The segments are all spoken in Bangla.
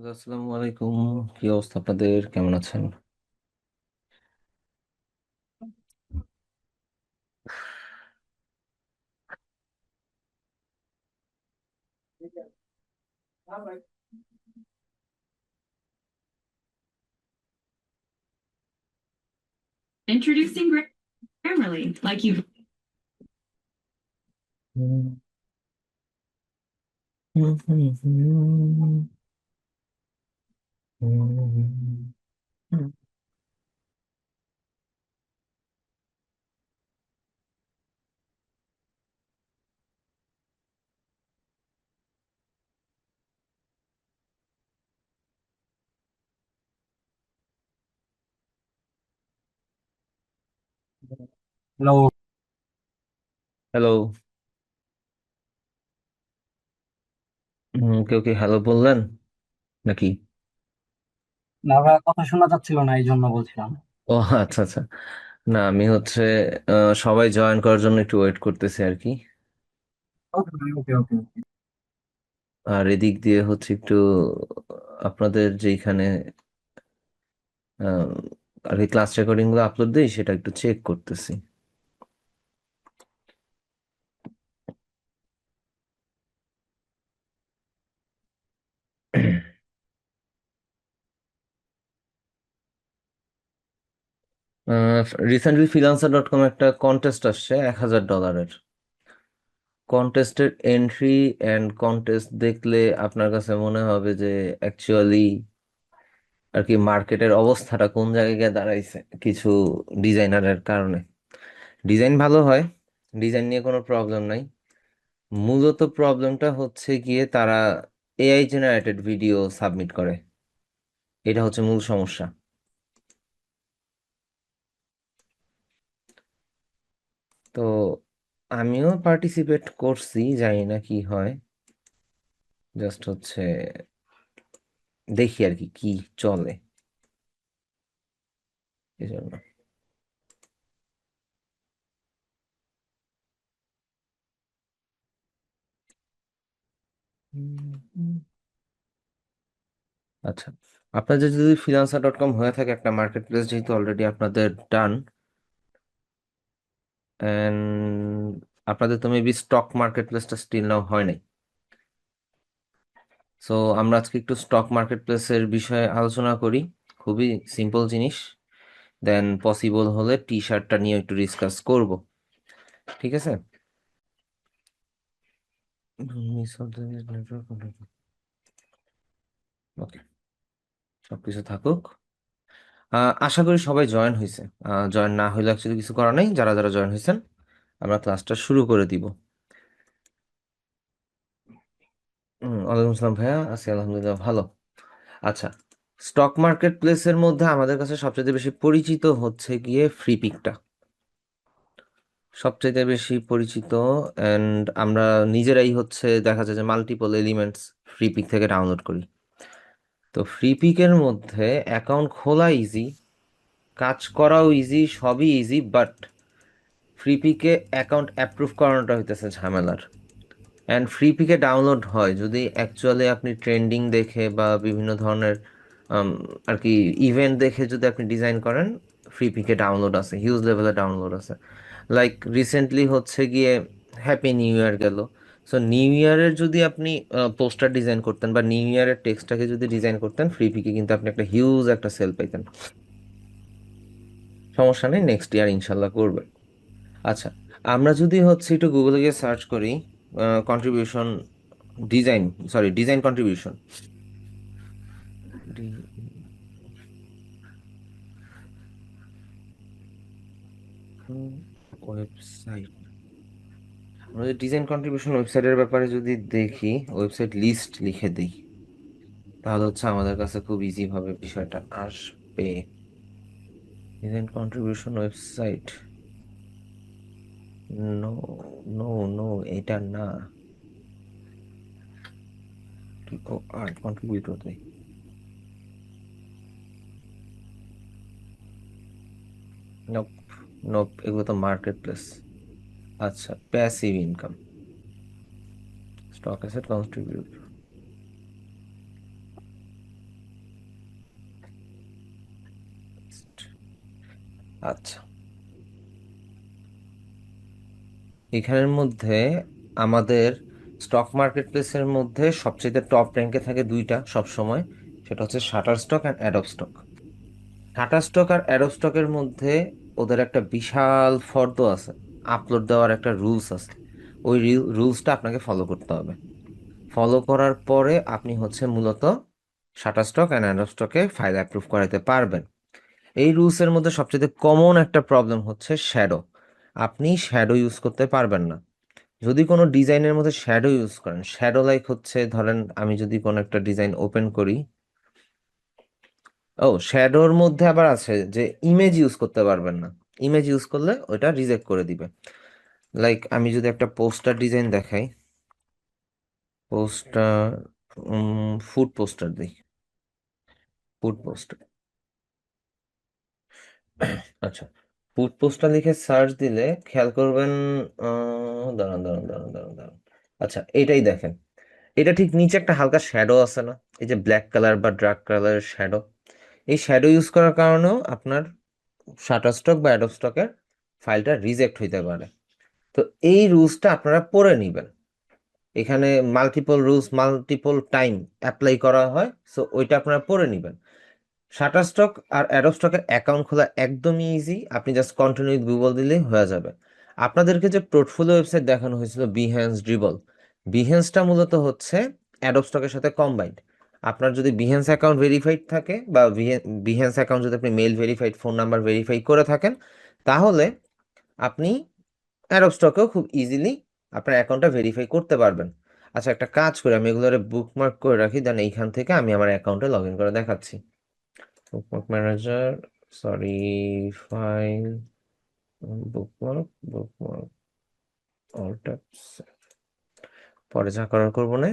আসসালামু আলাইকুম। কি অবস্থা আপনাদের? কেমন আছেন? Introducing Grammarly, like you. Hello. Hello. কেউ কি হ্যালো বললেন নাকি? না ভাই, কথা শোনা যাচ্ছিল না, এই জন্য বলছিলাম। ও, আচ্ছা আচ্ছা। না, আমি হচ্ছে সবাই জয়েন করার জন্য একটু ওয়েট করতেছি আর কি। ওকে ভাই, ওকে ওকে ওকে। আর এদিক দিয়ে হচ্ছে একটু আপনাদের যেখানে আহ, আর কি ক্লাস রেকর্ডিং গুলো আপলোড দিই সেটা একটু চেক করতেছি। রিসেন্টলি ফ্রিল্যান্সার.কম একটা কন্টেস্ট আসছে $1,000। কন্টেস্টের এন্ট্রি অ্যান্ড কন্টেস্ট দেখলে আপনার কাছে মনে হবে যে অ্যাকচুয়ালি আর কি মার্কেটের অবস্থাটা কোন জায়গায় গিয়ে দাঁড়াইছে কিছু ডিজাইনারের কারণে। ডিজাইন ভালো হয়, ডিজাইন নিয়ে কোনো প্রবলেম নাই। মূলত প্রবলেমটা হচ্ছে গিয়ে তারা এআই জেনারেটেড ভিডিও সাবমিট করে, এটা হচ্ছে মূল সমস্যা। তো আমিও পার্টিসিপেট করছি, জানি না কি হয়। জাস্ট হচ্ছে দেখি আর কি কি চলে এজন্য। হুম। আচ্ছা, আপনাদের যদি ফ্রিল্যান্সার.কম হয়ে থাকে একটা মার্কেট প্লেস, যেহেতু অলরেডি আপনাদের ডান, এন্ড আপনাদের তো মেবি স্টক মার্কেট প্লেসটা স্টিল নাও হয় নাই। সো আমরা আজকে একটু স্টক মার্কেট প্লেসের বিষয়ে আলোচনা করি। খুবই সিম্পল জিনিস। দেন পসিবল হলে টি শার্টটা নিয়ে একটু ডিসকাস করব। ঠিক আছে? ওকে, সবকিছু থাকুক। আশা করি সবাই জয়েন হয়েছে। জয়েন না হইলে অ্যাকচুয়ালি কিছু করার নেই, যারা যারা জয়েন হয়েছেন আমরা ক্লাসটা শুরু করে দিব। ওয়ালাইকুম আসসালাম ভাইয়া, আছি আলহামদুলিল্লাহ ভালো। আচ্ছা, স্টক মার্কেট প্লেসের মধ্যে আমাদের কাছে সবচেয়ে বেশি পরিচিত হচ্ছে গিয়ে ফ্রিপিকটা, সবচেয়ে বেশি পরিচিত। অ্যান্ড আমরা নিজেরাই হচ্ছে দেখা যায় যে মাল্টিপল এলিমেন্টস ফ্রিপিক থেকে ডাউনলোড করি। তো ফ্রিপিকের মধ্যে অ্যাকাউন্ট খোলা ইজি, কাজ করাও ইজি, সবই ইজি, বাট ফ্রিপিকে অ্যাকাউন্ট অ্যাপ্রুভ করানোটা হইতেছে ঝামেলার। অ্যান্ড ফ্রি পিকে ডাউনলোড হয় যদি অ্যাকচুয়ালি আপনি ট্রেন্ডিং দেখে বা বিভিন্ন ধরনের আম, আর কি ইভেন্ট দেখে যদি আপনি ডিজাইন করেন। ফ্রি পিকে ডাউনলোড আছে, হিউজ লেভেলে ডাউনলোড আছে। লাইক রিসেন্টলি হচ্ছে গিয়ে হ্যাপি নিউ ইয়ার গেল। সো নিউ ইয়ারের যদি আপনি পোস্টার ডিজাইন করতেন বা নিউ ইয়ারের টেক্সটটাকে যদি ডিজাইন করতেন, ফ্রি পিকে কিন্তু আপনি একটা হিউজ একটা সেল পাইতেন। সমস্যা নেই, নেক্সট ইয়ার ইনশাল্লাহ করবেন। আচ্ছা, আমরা যদি হচ্ছে একটু গুগলে গিয়ে সার্চ করি contribution design, sorry design contribution, website. আমাদের ডিজাইন কন্ট্রিবিউশন ওয়েবসাইটের ব্যাপারে যদি দেখি, ওয়েবসাইট লিস্ট লিখে দিই, তাহলে হচ্ছে আমাদের কাছে খুব ইজি ভাবে বিষয়টা আসবে। Design contribution website, no no no, এটা না। ও আর কন্ট্রিবিউটর দেই। নোপ, নোপ, এগুলো তো মার্কেট প্লেস। আচ্ছা, passive income, stock asset contribute. আচ্ছা, এখানের মধ্যে আমাদের স্টক মার্কেট প্লেসের মধ্যে সবচেয়ে টপ র্যাঙ্কে থাকে দুইটা সব সময়, সেটা হচ্ছে Shutterstock and Adobe stock. Shutterstock আর অ্যাডোব স্টকের মধ্যে ওদের একটা বিশাল ফর্দ আছে, আপলোড দেওয়ার একটা রুলস আছে। ওই রুলসটা আপনাকে ফলো করতে হবে। ফলো করার পরে আপনি হচ্ছে মূলত শাটার স্টক অ্যান্ড অ্যাডোব স্টকে ফাইল অ্যাপ্রুভ করাতে পারবেন। এই রুলসের মধ্যে সবচেয়ে কমন একটা প্রবলেম হচ্ছে শ্যাডো। আপনি শ্যাডো ইউজ করতে পারবেন না। যদি কোনো ডিজাইনের মধ্যে শ্যাডো ইউজ করেন, শ্যাডো লাইক হচ্ছে ধরেন আমি যদি কোনো একটা ডিজাইন ওপেন করি, ও শ্যাডোর মধ্যে আবার আছে যে ইমেজ ইউজ করতে পারবেন না। ইমেজ ইউজ করলে ওটা রিজেক্ট করে দিবে। লাইক আমি যদি একটা পোস্টার ডিজাইন দেখাই, পোস্টার, ফুড পোস্টার দিই, ফুড পোস্টার। আচ্ছা, ফুড পোস্টার লিখে সার্চ দিলে খেয়াল করবেন, দাঁড়ান দাঁড়ান দাঁড়ান দাঁড়ান দাঁড়ান, আচ্ছা এটাই দেখেন, এটা ঠিক নিচে একটা হালকা শ্যাডো আছে না, এই যে ব্ল্যাক কালার বা ডার্ক কালারের শ্যাডো। এই শ্যাডো ইউজ করার কারণেও আপনার শাটার স্টক বা অ্যাডোব স্টকের ফাইলটা রিজেক্ট হইতে পারে। তো এই রুলসটা আপনারা পড়ে নেবেন। এখানে multiple rules multiple time apply করা হয়, সো ওইটা আপনারা পড়ে নেবেন। শাটার স্টক আর অ্যাডোব স্টকের অ্যাকাউন্ট খোলা একদমই ইজি, আপনি জাস্ট কন্টিনিউ উইথ গুগল দিলেই হয়ে যাবে। আপনাদেরকে যে পোর্টফোলিও ওয়েবসাইট দেখানো হয়েছিল বিহ্যান্স, ড্রিবল, বিহ্যান্সটা মূলত হচ্ছে অ্যাডোব স্টকের সাথে কম্বাইন্ড। আপনার যদি বিহ্যান্স অ্যাকাউন্ট ভেরিফাইড থাকে বা বিহ্যান্স অ্যাকাউন্ট যদি আপনি mail verified, phone number verify করে থাকেন, তাহলে আপনি অ্যাডোব স্টকেও খুব ইজিলি আপনার অ্যাকাউন্টটা ভেরিফাই করতে পারবেন। আচ্ছা, একটা কাজ করে আমি এগুলোরে বুকমার্ক করে রাখি, দেন এইখান থেকে আমি আমার অ্যাকাউন্টে লগ ইন করে দেখাচ্ছি। Bookmark manager, sorry, file, bookmark, bookmark, all tabs. পরে যা করার করবো না,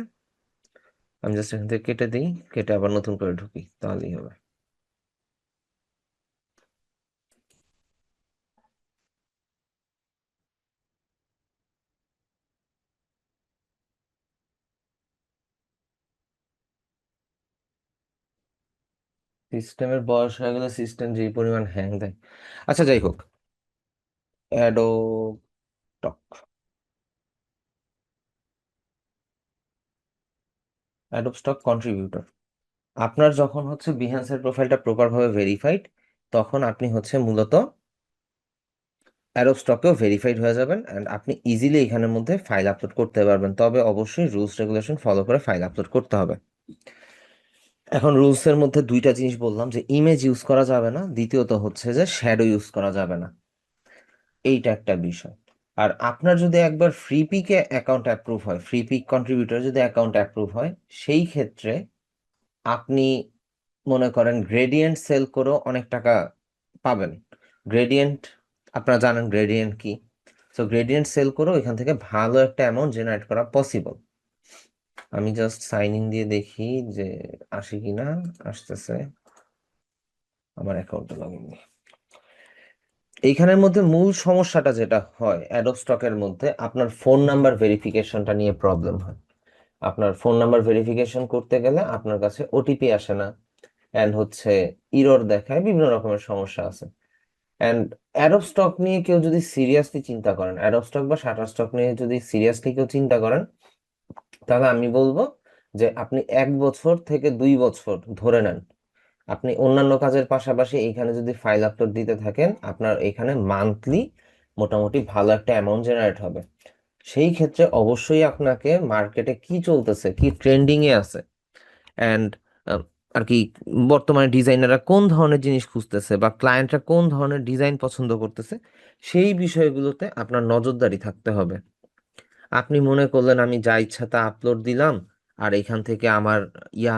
আমি জাস্ট এখান থেকে কেটে দিই, কেটে আবার নতুন করে ঢুকি, তাহলেই হবে। সিস্টেমের বয়স হয়ে গেলে সিস্টেম যে পরিমাণ হ্যাং দেয়। আচ্ছা যাই হোক, Adobe stock, Adobe stock contributor. আপনার যখন হচ্ছে বিহ্যান্সের প্রোফাইলটা প্রপারভাবে ভেরিফাইড, তখন আপনি হচ্ছে মূলত অ্যাডোব স্টকেও ভেরিফাইড হয়ে যাবেন অ্যান্ড আপনি ইজিলি এখানের মধ্যে ফাইল আপলোড করতে পারবেন। তবে অবশ্যই রুলস রেগুলেশন ফলো করে ফাইল আপলোড করতে হবে। এখন রুলসের মধ্যে দুইটা জিনিস বললাম, যে ইমেজ ইউজ করা যাবে না, দ্বিতীয়ত হচ্ছে যে শ্যাডো ইউজ করা যাবে না, এইটা একটা বিষয়। আর আপনার যদি একবার ফ্রি পিকে অ্যাকাউন্ট অ্যাপ্রুভ হয়, ফ্রি পিক কন্ট্রিবিউটর যদি অ্যাকাউন্ট অ্যাপ্রুভ হয়, সেই ক্ষেত্রে আপনি মনে করেন গ্রেডিয়েন্ট সেল করেও অনেক টাকা পাবেন। গ্রেডিয়েন্ট, আপনারা জানেন গ্রেডিয়েন্ট কি? সো গ্রেডিয়েন্ট সেল করেও এখান থেকে ভালো একটা অ্যামাউন্ট জেনারেট করা পসিবল। আমি জাস্ট সাইন ইন দিয়ে দেখি যে আসে কিনা। আসতেছে, আমার অ্যাকাউন্টে লগ ইন। এইখানের মধ্যে মূল সমস্যাটা যেটা হয় অ্যাডোব স্টকের মধ্যে, আপনার ফোন নাম্বার ভেরিফিকেশনটা নিয়ে প্রবলেম হয়। আপনার ফোন নাম্বার ভেরিফিকেশন করতে গেলে আপনার কাছে ওটিপি আসে না, অ্যান্ড হচ্ছে ইরর দেখায়, বিভিন্ন রকমের সমস্যা আছে। অ্যান্ড অ্যাডোব স্টক নিয়ে কেউ যদি সিরিয়াসলি চিন্তা করেন, অ্যাডোব স্টক বা শাটার স্টক নিয়ে যদি সিরিয়াসলি কেউ চিন্তা করেন, তাহলে আমি বলবো যে আপনি 1 বছর থেকে 2 বছর ধরে নেন, আপনি অন্যান্য কাজের পাশাপাশি এইখানে যদি ফাইল আপলোড দিতে থাকেন, আপনার এখানে মান্থলি মোটামুটি ভালো একটা অ্যামাউন্ট জেনারেট হবে। সেই ক্ষেত্রে অবশ্যই আপনাকে মার্কেটে কি চলতেছে, কি ট্রেন্ডিং এ আছে, অ্যান্ড আর কি বর্তমানে ডিজাইনাররা কোন ধরনের জিনিস খুঁজতেছে বা ক্লায়েন্টরা কোন ধরনের ডিজাইন পছন্দ করতেছে, সেই বিষয়গুলোতে আপনার নজরদারি থাকতে হবে। আপনি মনে করলেন আমি যা ইচ্ছা তা আপলোড দিলাম আর এখান থেকে আমার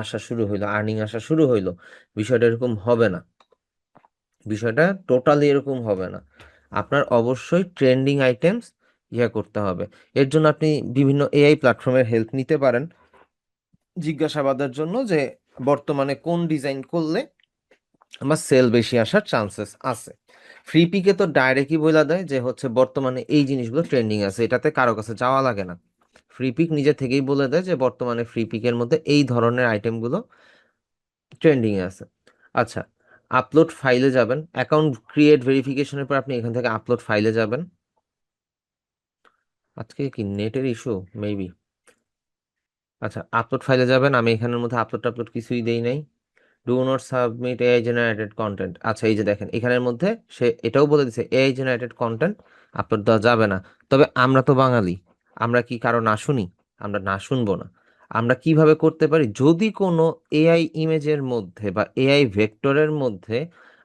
আসা শুরু হইলো, আর্নিং আসা শুরু হইলো, বিষয়টা এরকম হবে না। বিষয়টা টোটালি এরকম হবে না। আপনার অবশ্যই ট্রেন্ডিং আইটেমস করতে হবে। এর জন্য আপনি বিভিন্ন এআই প্ল্যাটফর্মের হেল্প নিতে পারেন জিজ্ঞাসাবাদের জন্য, যে বর্তমানে কোন ডিজাইন করলে আমার সেল বেশি আসার চান্সেস আছে। ফ্রি পিকে তো ডাইরেক্টই বলে দেয় যে হচ্ছে বর্তমানে এই জিনিসগুলো ট্রেন্ডিং আছে, এটাতে কারো কাছে যাওয়া লাগে না। ফ্রি পিক নিজে থেকেই বলে দেয় যে বর্তমানে ফ্রি পিকের মধ্যে এই ধরনের আইটেমগুলো ট্রেন্ডিং এ আছে। আচ্ছা, আপলোড ফাইলে যাবেন, অ্যাকাউন্ট ক্রিয়েট ভেরিফিকেশনের পর আপনি এখান থেকে আপলোড ফাইলে যাবেন। আজকে কি নেটের ইস্যু মেবি। আচ্ছা, আপলোড ফাইলে যাবেন। আমি এখানের মধ্যে আপলোড টাপলোড কিছুই দেই নাই। Do not submit AI generated content. আচ্ছা, এই যে দেখেন এখানের মধ্যে সে এটাও বলে দিচ্ছে এআই জেনারেটেড কন্টেন্ট আপলোড দেওয়া যাবে না। তবে আমরা তো বাঙালি, আমরা কি কারো না শুনি? আমরা না শুনবো না। আমরা কিভাবে করতে পারি, যদি কোনো এআই ইমেজের মধ্যে বা এআই ভেক্টরের মধ্যে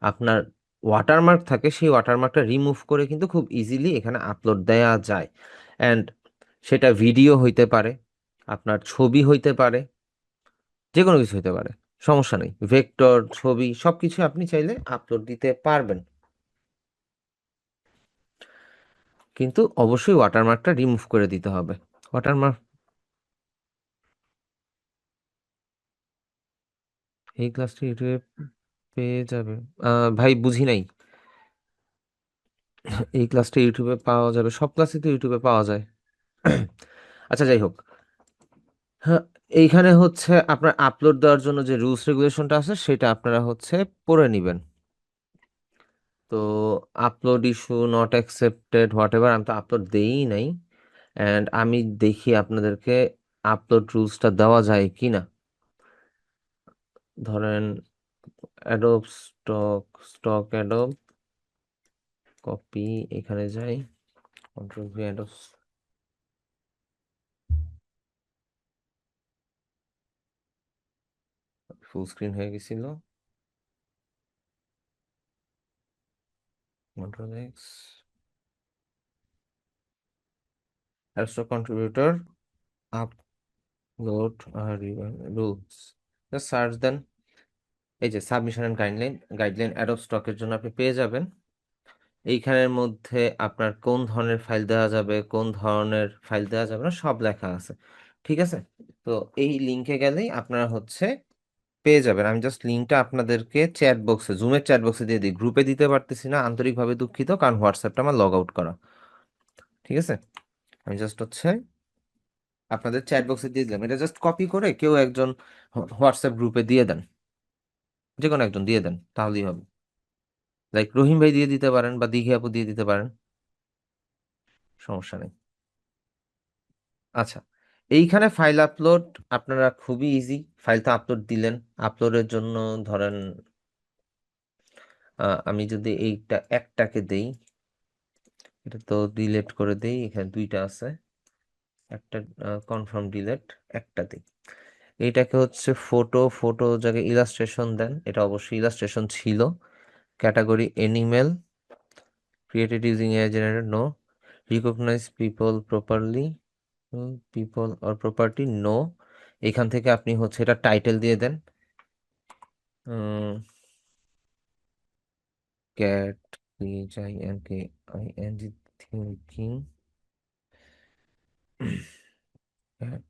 আপনার ওয়াটারমার্ক থাকে, সেই ওয়াটারমার্কটা রিমুভ করে কিন্তু খুব ইজিলি এখানে আপলোড দেওয়া যায়। অ্যান্ড সেটা ভিডিও হইতে পারে, আপনার ছবি হইতে পারে, যে কোনো কিছু হতে পারে, সমস্যা নেই। ভেক্টর, ছবি সবকিছু আপনি চাইলে আপলোড দিতে পারবেন, কিন্তু অবশ্যই ওয়াটারমার্কটা রিমুভ করে দিতে হবে। ওয়াটারমার্ক এই ক্লাসটি ইউটিউবে পেয়ে যাবে। ভাই বুঝি নাই। এই ক্লাসটা ইউটিউবে পাওয়া যাবে? সব ক্লাসই তো ইউটিউবে পাওয়া যায়। আচ্ছা, যাই হোক। হ্যাঁ, এইখানে হচ্ছে আপনার আপলোড দেওয়ার জন্য যে রুলস রেগুলেশনটা আছে সেটা আপনারা হচ্ছে পড়ে নেবেন। তো upload issue not accepted what ever, আমি তো আপলোড দেই নাই। অ্যান্ড আমি দেখি আপনাদেরকে আপলোড রুলসটা দেওয়া যায় কি না। ধরেন অ্যাডোব স্টক অ্যাডোব কপি, এখানে যাই, control V Adobe, full screen হয়ে গেছিল, control X, Adobe contributor, upload rules, search দেন। এই যে সাবমিশন অ্যান্ড গাইডলাইন অ্যাডোব স্টকের জন্য আপনি পেয়ে যাবেন। এইখানের মধ্যে আপনার কোন ধরনের ফাইল দেওয়া যাবে, কোন ধরনের ফাইল দেওয়া যাবে না, সব লেখা আছে। ঠিক আছে, তো এই লিঙ্কে গেলেই আপনারা হচ্ছে পেয়ে যাবেন। আমি জাস্ট লিঙ্কটা আপনাদেরকে চ্যাট বক্সে, জুমের চ্যাট বক্সে দিয়ে দিই। গ্রুপে দিতে পারতেছি না, আন্তরিকভাবে দুঃখিত, কারণ হোয়াটসঅ্যাপটা আমার লগ আউট করা। ঠিক আছে, আমি জাস্ট হচ্ছে আপনাদের চ্যাট বক্সে দিয়ে দিলাম। এটা জাস্ট কপি করে কেউ একজন হোয়াটসঅ্যাপ গ্রুপে দিয়ে দেন, যে কোনো একজন দিয়ে দেন, তাহলেই হবে। লাইক রহিম ভাই দিয়ে দিতে পারেন বা দিঘি আপু দিয়ে দিতে পারেন, সমস্যা নেই। আচ্ছা, এইখানে ফাইল আপলোড আপনারা খুবই ইজি। ফাইলটা আপলোড দিলেন, আপলোডের জন্য ধরেন আমি যদি এইটা একটাকে দেই, এটা তো ডিলিট করে দেই, এখানে দুইটা আছে, একটা কনফার্ম ডিলিট, একটা দিই। এইটাকে হচ্ছে ফটো জায়গায় ইলাস্ট্রেশন দেন, এটা অবশ্যই ইলাস্ট্রেশন ছিল। Category animal, created using AI generated, no. Recognise people properly, people or property, no. এখান থেকে আপনি হচ্ছে এটা টাইটেল দিয়ে দেন, cat, CHINKING, thinking, cat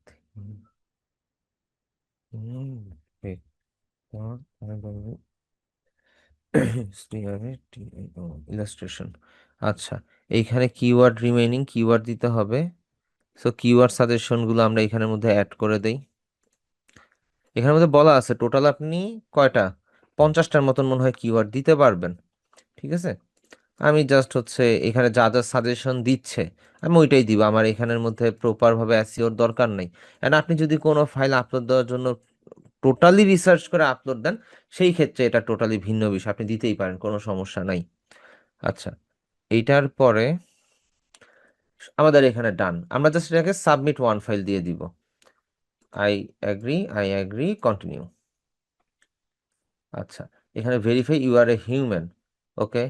illustration. আচ্ছা, এইখানে কিওয়ার্ড রিমেইনিং, কিওয়ার্ড দিতে হবে। সো কিওয়ার্ড সাজেশনগুলো আমরা এখানের মধ্যে অ্যাড করে দেই। এখানের মধ্যে বলা আছে টোটাল আপনি কয়টা, 50টার মতন মনে হয় কিওয়ার্ড দিতে পারবেন। ঠিক আছে, আমি জাস্ট হচ্ছে এখানে যা যা সাজেশন দিচ্ছে আমি ওইটাই দিব। আমার এখানের মধ্যে প্রপার ভাবে এসইওর দরকার নেই। এন্ড আপনি যদি কোনো ফাইল আপলোড দেওয়ার জন্য টোটালি রিসার্চ করে আপলোড দেন, সেই ক্ষেত্রে এটা টোটালি ভিন্ন বিষয়, আপনি দিতেই পারেন, কোনো সমস্যা নাই। আচ্ছা, এইটার পরে আমাদের এখানে ডান, আমরা জাস্ট এটাকে সাবমিট ওয়ান ফাইল দিয়ে দিব। I agree, continue. আচ্ছা, এখানে verify you are a human, okay,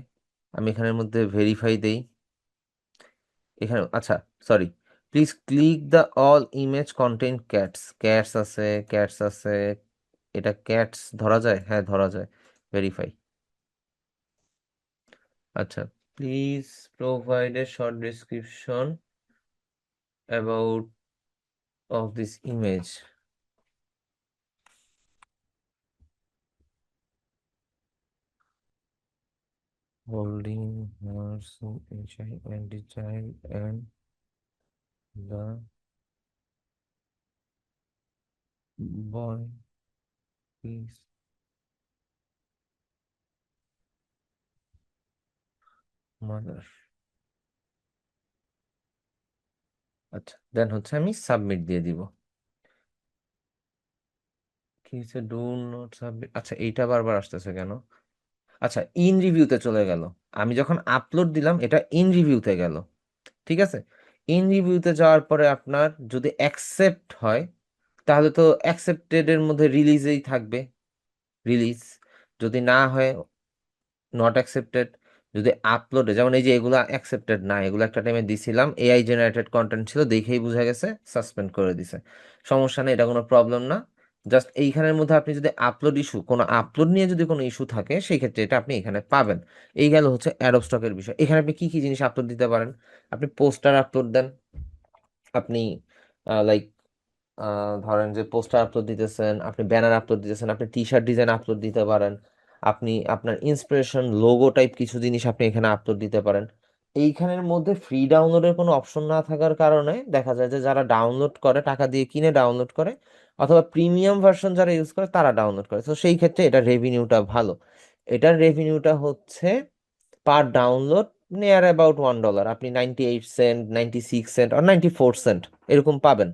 আমি এখানের মধ্যে ভেরিফাই দেই। এখানে আচ্ছা, sorry, please click the all image contain cats, cats আছে, এটা ক্যাটস ধরা যায়, হ্যাঁ ধরা যায়, ভেরিফাই। আচ্ছা, please provide a short description about of this image. Holding horse and the child and the boy is mother. আচ্ছা, দেন হচ্ছে আমি সাবমিট দিয়ে দিব। কি হচ্ছে, ডু নট সাবমিট? আচ্ছা, এইটা বারবার আসতেছে কেন? আচ্ছা, ইন রিভিউতে চলে গেল। আমি যখন আপলোড দিলাম এটা ইন রিভিউতে গেল। ঠিক আছে, ইন রিভিউতে যাওয়ার পরে আপনার যদি অ্যাকসেপ্ট হয় তাহলে তো অ্যাকসেপ্টেড এর মধ্যে রিলিজেই থাকবে, রিলিজ। যদি না হয় নট অ্যাকসেপ্টেড। যদি আপলোডে, যেমন এই যে এগুলো অ্যাকসেপ্টেড না, এগুলো একটা টাইমে দিছিলাম, এআই জেনারেটেড কন্টেন্ট ছিল, দেখেই বোঝা গেছে, সাসপেন্ড করে দিছে। সমস্যা নেই, এটা কোনো প্রবলেম না। জাস্ট এইখানের মধ্যে আপনি যদি আপলোড ইস্যু, কোনো আপলোড নিয়ে যদি কোনো ইস্যু থাকে সেই ক্ষেত্রে এটা আপনি এখানে পাবেন। এই গেল হচ্ছে অ্যাডোব স্টকের বিষয়। এখানে আপনি কি কি জিনিস আপলোড দিতে পারেন? আপনি পোস্টার আপলোড দেন, আপনি লাইক ধরেন যে পোস্টার আপলোড দিতেছেন, আপনি ব্যানার আপলোড দিতেছেন, আপনি টি শার্ট ডিজাইন আপলোড দিতে পারেন, আপনি আপনার ইন্সপিরেশন লোগো টাইপ কিছু জিনিস আপনি এখানে আপলোড দিতে পারেন। এইখানের মধ্যে ফ্রি ডাউনলোডের কোনো অপশন না থাকার কারণে দেখা যায় যে যারা ডাউনলোড করে, টাকা দিয়ে কিনে ডাউনলোড করে, অথবা প্রিমিয়াম ভার্সন যারা ইউজ করে তারা ডাউনলোড করে, তো সেই ক্ষেত্রে এটার রেভিনিউটা ভালো। এটার রেভিনিউটা হচ্ছে পার ডাউনলোড নিয়ার অ্যাবাউট $1। আপনি 98 সেন্ট, 96 সেন্ট আর 94 সেন্ট এরকম পাবেন।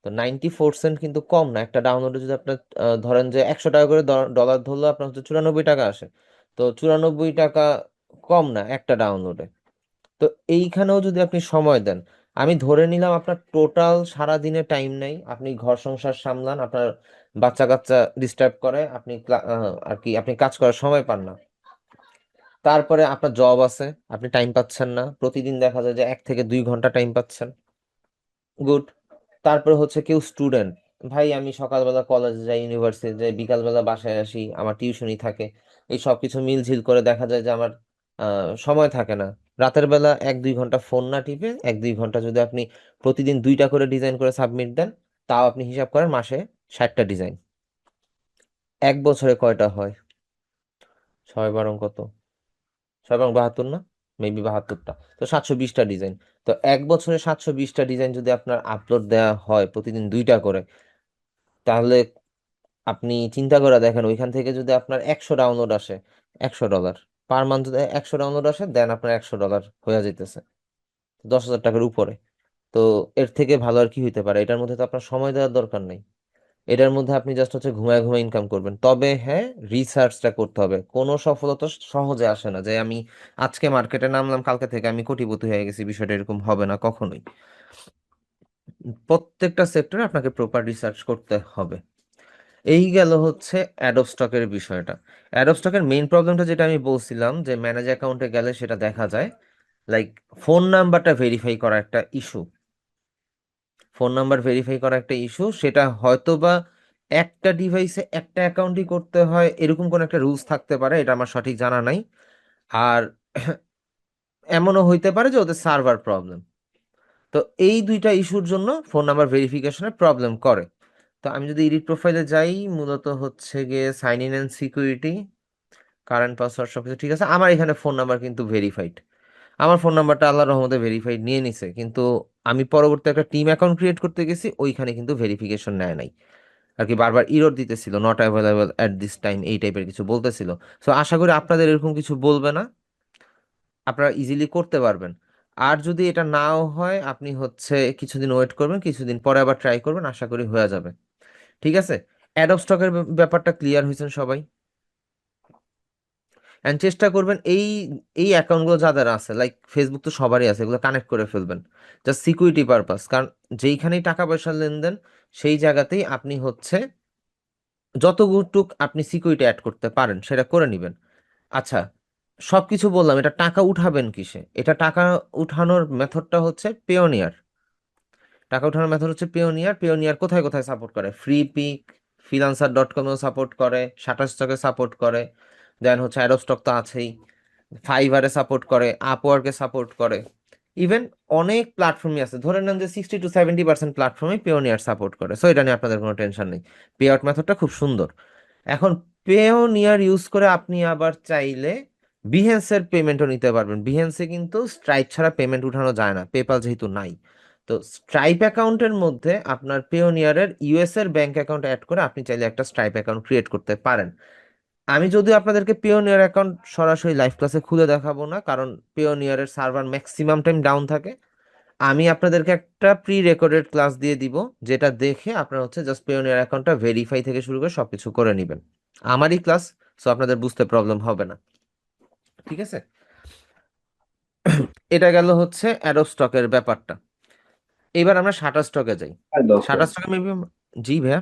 তো 94 সেন্ট কিন্তু কম না। একটা ডাউনলোডে যদি আপনার ধরেন যে 100 টাকা করে ডলার ধরলে আপনার হচ্ছে 94 টাকা আসে। তো 94 টাকা কম না একটা ডাউনলোডে। তো এইখানেও যদি আপনি সময় দেন, আমি ধরে নিলাম আপনার টোটাল সারা দিনে টাইম নেই, আপনি ঘর সংসার সামলান, আপনার বাচ্চা কাচ্চা ডিস্টার্ব করে, আপনি আর কি আপনি কাজ করার সময় পান না, তারপরে আপনার জব আছে, আপনি টাইম পাচ্ছেন না, প্রতিদিন দেখা যায় যে 1 থেকে 2 ঘন্টা টাইম পাচ্ছেন, গুড। তারপরে হচ্ছে কেউ স্টুডেন্ট, ভাই আমি সকালবেলা কলেজে যাই, ইউনিভার্সিটি যাই, বিকালবেলা বাসায় আসি, আমার টিউশনি থাকে, এই সব কিছু মিলঝিল করে দেখা যায় যে আমার সময় থাকে না। রাতের বেলা 1-2 ঘন্টা ফোন না টিপে 1-2 ঘন্টা যদি আপনি প্রতিদিন 2টা করে ডিজাইন করে সাবমিট দেন, তাও আপনি হিসাব করেন মাসে 60টা ডিজাইন। 1 বছরে কয়টা হয়? 6 বারং কত? 6 বারং 72 না? মেবি 72টা। তো 720টা ডিজাইন। তো 1 বছরে 720টা ডিজাইন যদি আপনার আপলোড দেওয়া হয় প্রতিদিন 2টা করে, তাহলে আপনি চিন্তা করে দেখেন, ওইখান থেকে যদি আপনার 100 ডাউনলোড আসে, $100 পার মান্থ, যদি 100 ডাউনলোড আসে দেন আপনার $100 হয়ে যেতেছে 10,000 টাকার উপরে। তো এর থেকে ভালো আর কি হইতে পারে? এটার মধ্যে তো আপনার সময় দেওয়ার দরকার নেই। এটার মধ্যে আপনি জাস্ট হচ্ছে ঘুমায় ঘুমায় ইনকাম করবেন। তবে হ্যাঁ, রিসার্চটা করতে হবে। কোনো সফলতা সহজে আসে না যে আমি আজকে মার্কেটে নামলাম, কালকে থেকে আমি কোটিপতি হয়ে গেছি, বিষয়টা এরকম হবে না কখনোই। প্রত্যেকটা সেক্টরে আপনাকে প্রপার রিসার্চ করতে হবে। এই গেল হচ্ছে অ্যাডোব স্টকের বিষয়টা। অ্যাডোব স্টকের মেইন প্রবলেমটা যেটা আমি বলছিলাম যে ম্যানেজ অ্যাকাউন্টে গেলে সেটা দেখা যায়, লাইক ফোন নাম্বারটা ভেরিফাই করা একটা ইস্যু। ফোন নাম্বার ভেরিফাই করা একটা ইস্যু, সেটা হয়তো বা একটা ডিভাইসে একটা অ্যাকাউন্টই করতে হয় এরকম কোন একটা রুলস থাকতে পারে, এটা আমার সঠিক জানা নাই। আর এমনও হইতে পারে যে ওদের সার্ভার প্রবলেম। তো এই দুইটা ইস্যুর জন্য ফোন নাম্বার ভেরিফিকেশনে প্রবলেম করে। তো আমি যদি এডিট প্রোফাইলে যাই, মূলত হচ্ছে গিয়ে sign in and security, current password সবকিছু ঠিক আছে, আমার এখানে ফোন নাম্বার কিন্তু ভেরিফাইড। আমার ফোন নাম্বারটা আল্লাহর রহমতে ভেরিফাইড নিয়ে নিছে, কিন্তু আমি পরবর্তী একটা টিম অ্যাকাউন্ট ক্রিয়েট করতে গেছি, ওইখানে কিন্তু ভেরিফিকেশন নেয় নাই আর কি। বারবার ইরর দিতেছিল, not available at this time, এই টাইপের কিছু বলতেছিল। সো আশা করি আপনাদের এরকম কিছু বলবে না, আপনারা ইজিলি করতে পারবেন। আর যদি এটা নাও হয়, আপনি হচ্ছে কিছুদিন ওয়েট করবেন, কিছুদিন পরে আবার ট্রাই করবেন, আশা করি হয়ে যাবে। ঠিক আছে, অ্যাডব স্টকের ব্যাপারটা ক্লিয়ার হয়েছেন সবাই? এন্ড চেষ্টা করবেন এই এই অ্যাকাউন্টগুলো যাদের আছে, লাইক ফেসবুক তো সবারই আছে, এগুলো কানেক্ট করে ফেলবেন, জাস্ট সিকিউরিটি পারপাস। কারণ যেইখানেই টাকা পয়সার লেনদেন, সেই জায়গাতেই আপনি হচ্ছে যতটুক আপনি সিকিউরিটি অ্যাড করতে পারেন সেটা করে নেবেন। আচ্ছা, সবকিছু বললাম, এটা টাকা উঠাবেন কিসে? এটা টাকা উঠানোর মেথডটা হচ্ছে পেওনিয়ার। টাকা উঠানোর মেথড হচ্ছে পেওনিয়ার। পেওনিয়ার কোথায় কোথায় সাপোর্ট করে? ফ্রি পিক, ফ্রিলান্সার.কমেও সাপোর্ট করে, শাটার স্টকে সাপোর্ট করে, দেন হচ্ছে অ্যাডোব স্টক তো আছেই, ফাইবারে সাপোর্ট করে, আপওয়ার্কে সাপোর্ট করে, ইভেন অনেক প্ল্যাটফর্মই আছে। ধরে নেন যে 60-70% প্ল্যাটফর্মে পেওনিয়ার সাপোর্ট করে, সো এটা নিয়ে আপনাদের কোনো টেনশন নেই। পে আউট মেথডটা খুব সুন্দর। এখন পেওনিয়ার ইউজ করে আপনি আবার চাইলে বিহেন্সের পেমেন্টও নিতে পারবেন। বিহেন্সে কিন্তু স্ট্রাইপ ছাড়া পেমেন্ট উঠানো যায় না, পেপাল যেহেতু নাই। তো স্ট্রাইপ অ্যাকাউন্টের মধ্যে আপনার পেওনিয়ারের ইউএস এর ব্যাংক অ্যাকাউন্ট অ্যাড করে আপনি চাইলে একটা স্ট্রাইপ অ্যাকাউন্ট ক্রিয়েট করতে পারেন। আমি যদিও আপনাদেরকে পিওনিয়ার অ্যাকাউন্ট সরাসরি লাইভ ক্লাসে খুলে দেখাবো না, কারণ পিওনিয়ারের সার্ভার ম্যাক্সিমাম টাইম ডাউন থাকে। আমি আপনাদেরকে একটা প্রি রেকর্ডেড ক্লাস দিয়ে দিব, যেটা দেখে আপনারা হচ্ছে জাস্ট পিওনিয়ার অ্যাকাউন্টটা ভেরিফাই থেকে শুরু করে সবকিছু করে নেবেন। আমারই ক্লাস, সো আপনাদের বুঝতে প্রবলেম হবে না। ঠিক আছে, এটা গেল হচ্ছে অ্যাডোব স্টকের ব্যাপারটা। এবার আমরা শাটার স্টকে যাই। আর ডক্টর শাটার স্টকে মেবি, জি ভাইয়া।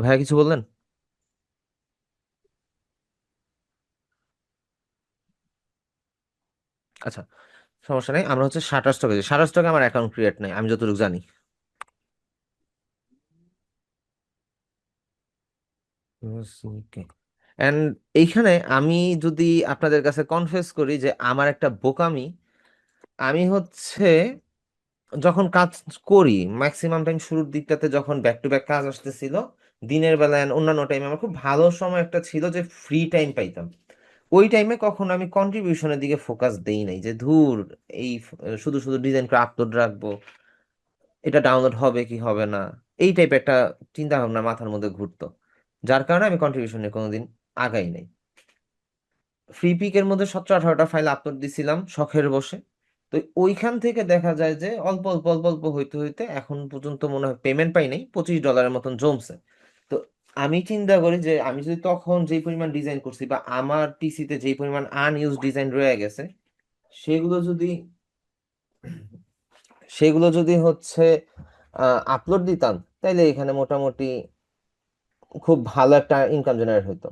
ভাইয়া কিছু বললেন? আচ্ছা, সমস্যা নেই, আমরা হচ্ছে শাটার স্টকে যাই। শাটার স্টকে আমার অ্যাকাউন্ট ক্রিয়েট নাই আমি যতটুকু জানি। অ্যান্ড এইখানে আমি যদি আপনাদের কাছে কনফেস করি যে আমার একটা বোকামি, আমি হচ্ছে যখন কাজ করি ম্যাক্সিমাম টাইম শুরুর দিকটাতে যখন ব্যাক টু ব্যাক কাজ আসতেছিল দিনের বেলা and অন্যান্য টাইমে, আমার খুব ভালো সময় একটা ছিল যে ফ্রি টাইম পাইতাম। ওই টাইমে কখনো আমি কন্ট্রিবিউশনের দিকে ফোকাস দেই নাই, যে ধুর এই শুধু শুধু ডিজাইন করে আপলোড রাখবো, এটা ডাউনলোড হবে কি হবে না, এই টাইপ একটা চিন্তা ভাবনা মাথার মধ্যে ঘুরতো, যার কারণে আমি কন্ট্রিবিউশনে কোনোদিন আগাই নাই। ফ্রি পিকের মধ্যে 17-18টা ফাইল আপলোড দিছিলাম শখের বসে। তো ওইখান থেকে দেখা যায় যে অল্প অল্প অল্প অল্প হইতে হইতে এখন পর্যন্ত মনে হয় পেমেন্ট পাই নাই, $25 মতন জমছে। তো আমি চিন্তা করি যে আমি যদি তখন যেই পরিমাণ ডিজাইন করছি বা আমার পিসিতে যেই পরিমাণ আনইউজ ডিজাইন রয়ে গেছে, সেগুলো যদি সেগুলো যদি হচ্ছে আপলোড দিতাম, তাইলে এখানে মোটামুটি খুব ভালো একটা ইনকাম জেনারেট হইতো।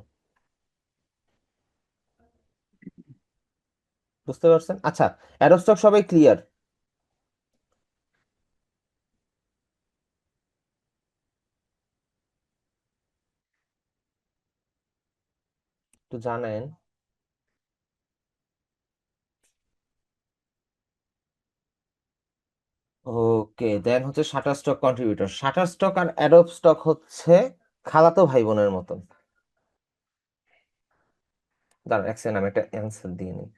বুঝতে পারছেন? আচ্ছা, অ্যাডোস্টক সবাই ক্লিয়ার? একটু জানেন। ওকে, দেন হচ্ছে Shutterstock contributor. Shutterstock আর অ্যাডোব স্টক হচ্ছে খালাতো ভাই বোনের মতন। দাঁড়ান এক সেকেন্ড, আমি একটা অ্যান্সার দিয়ে নিই।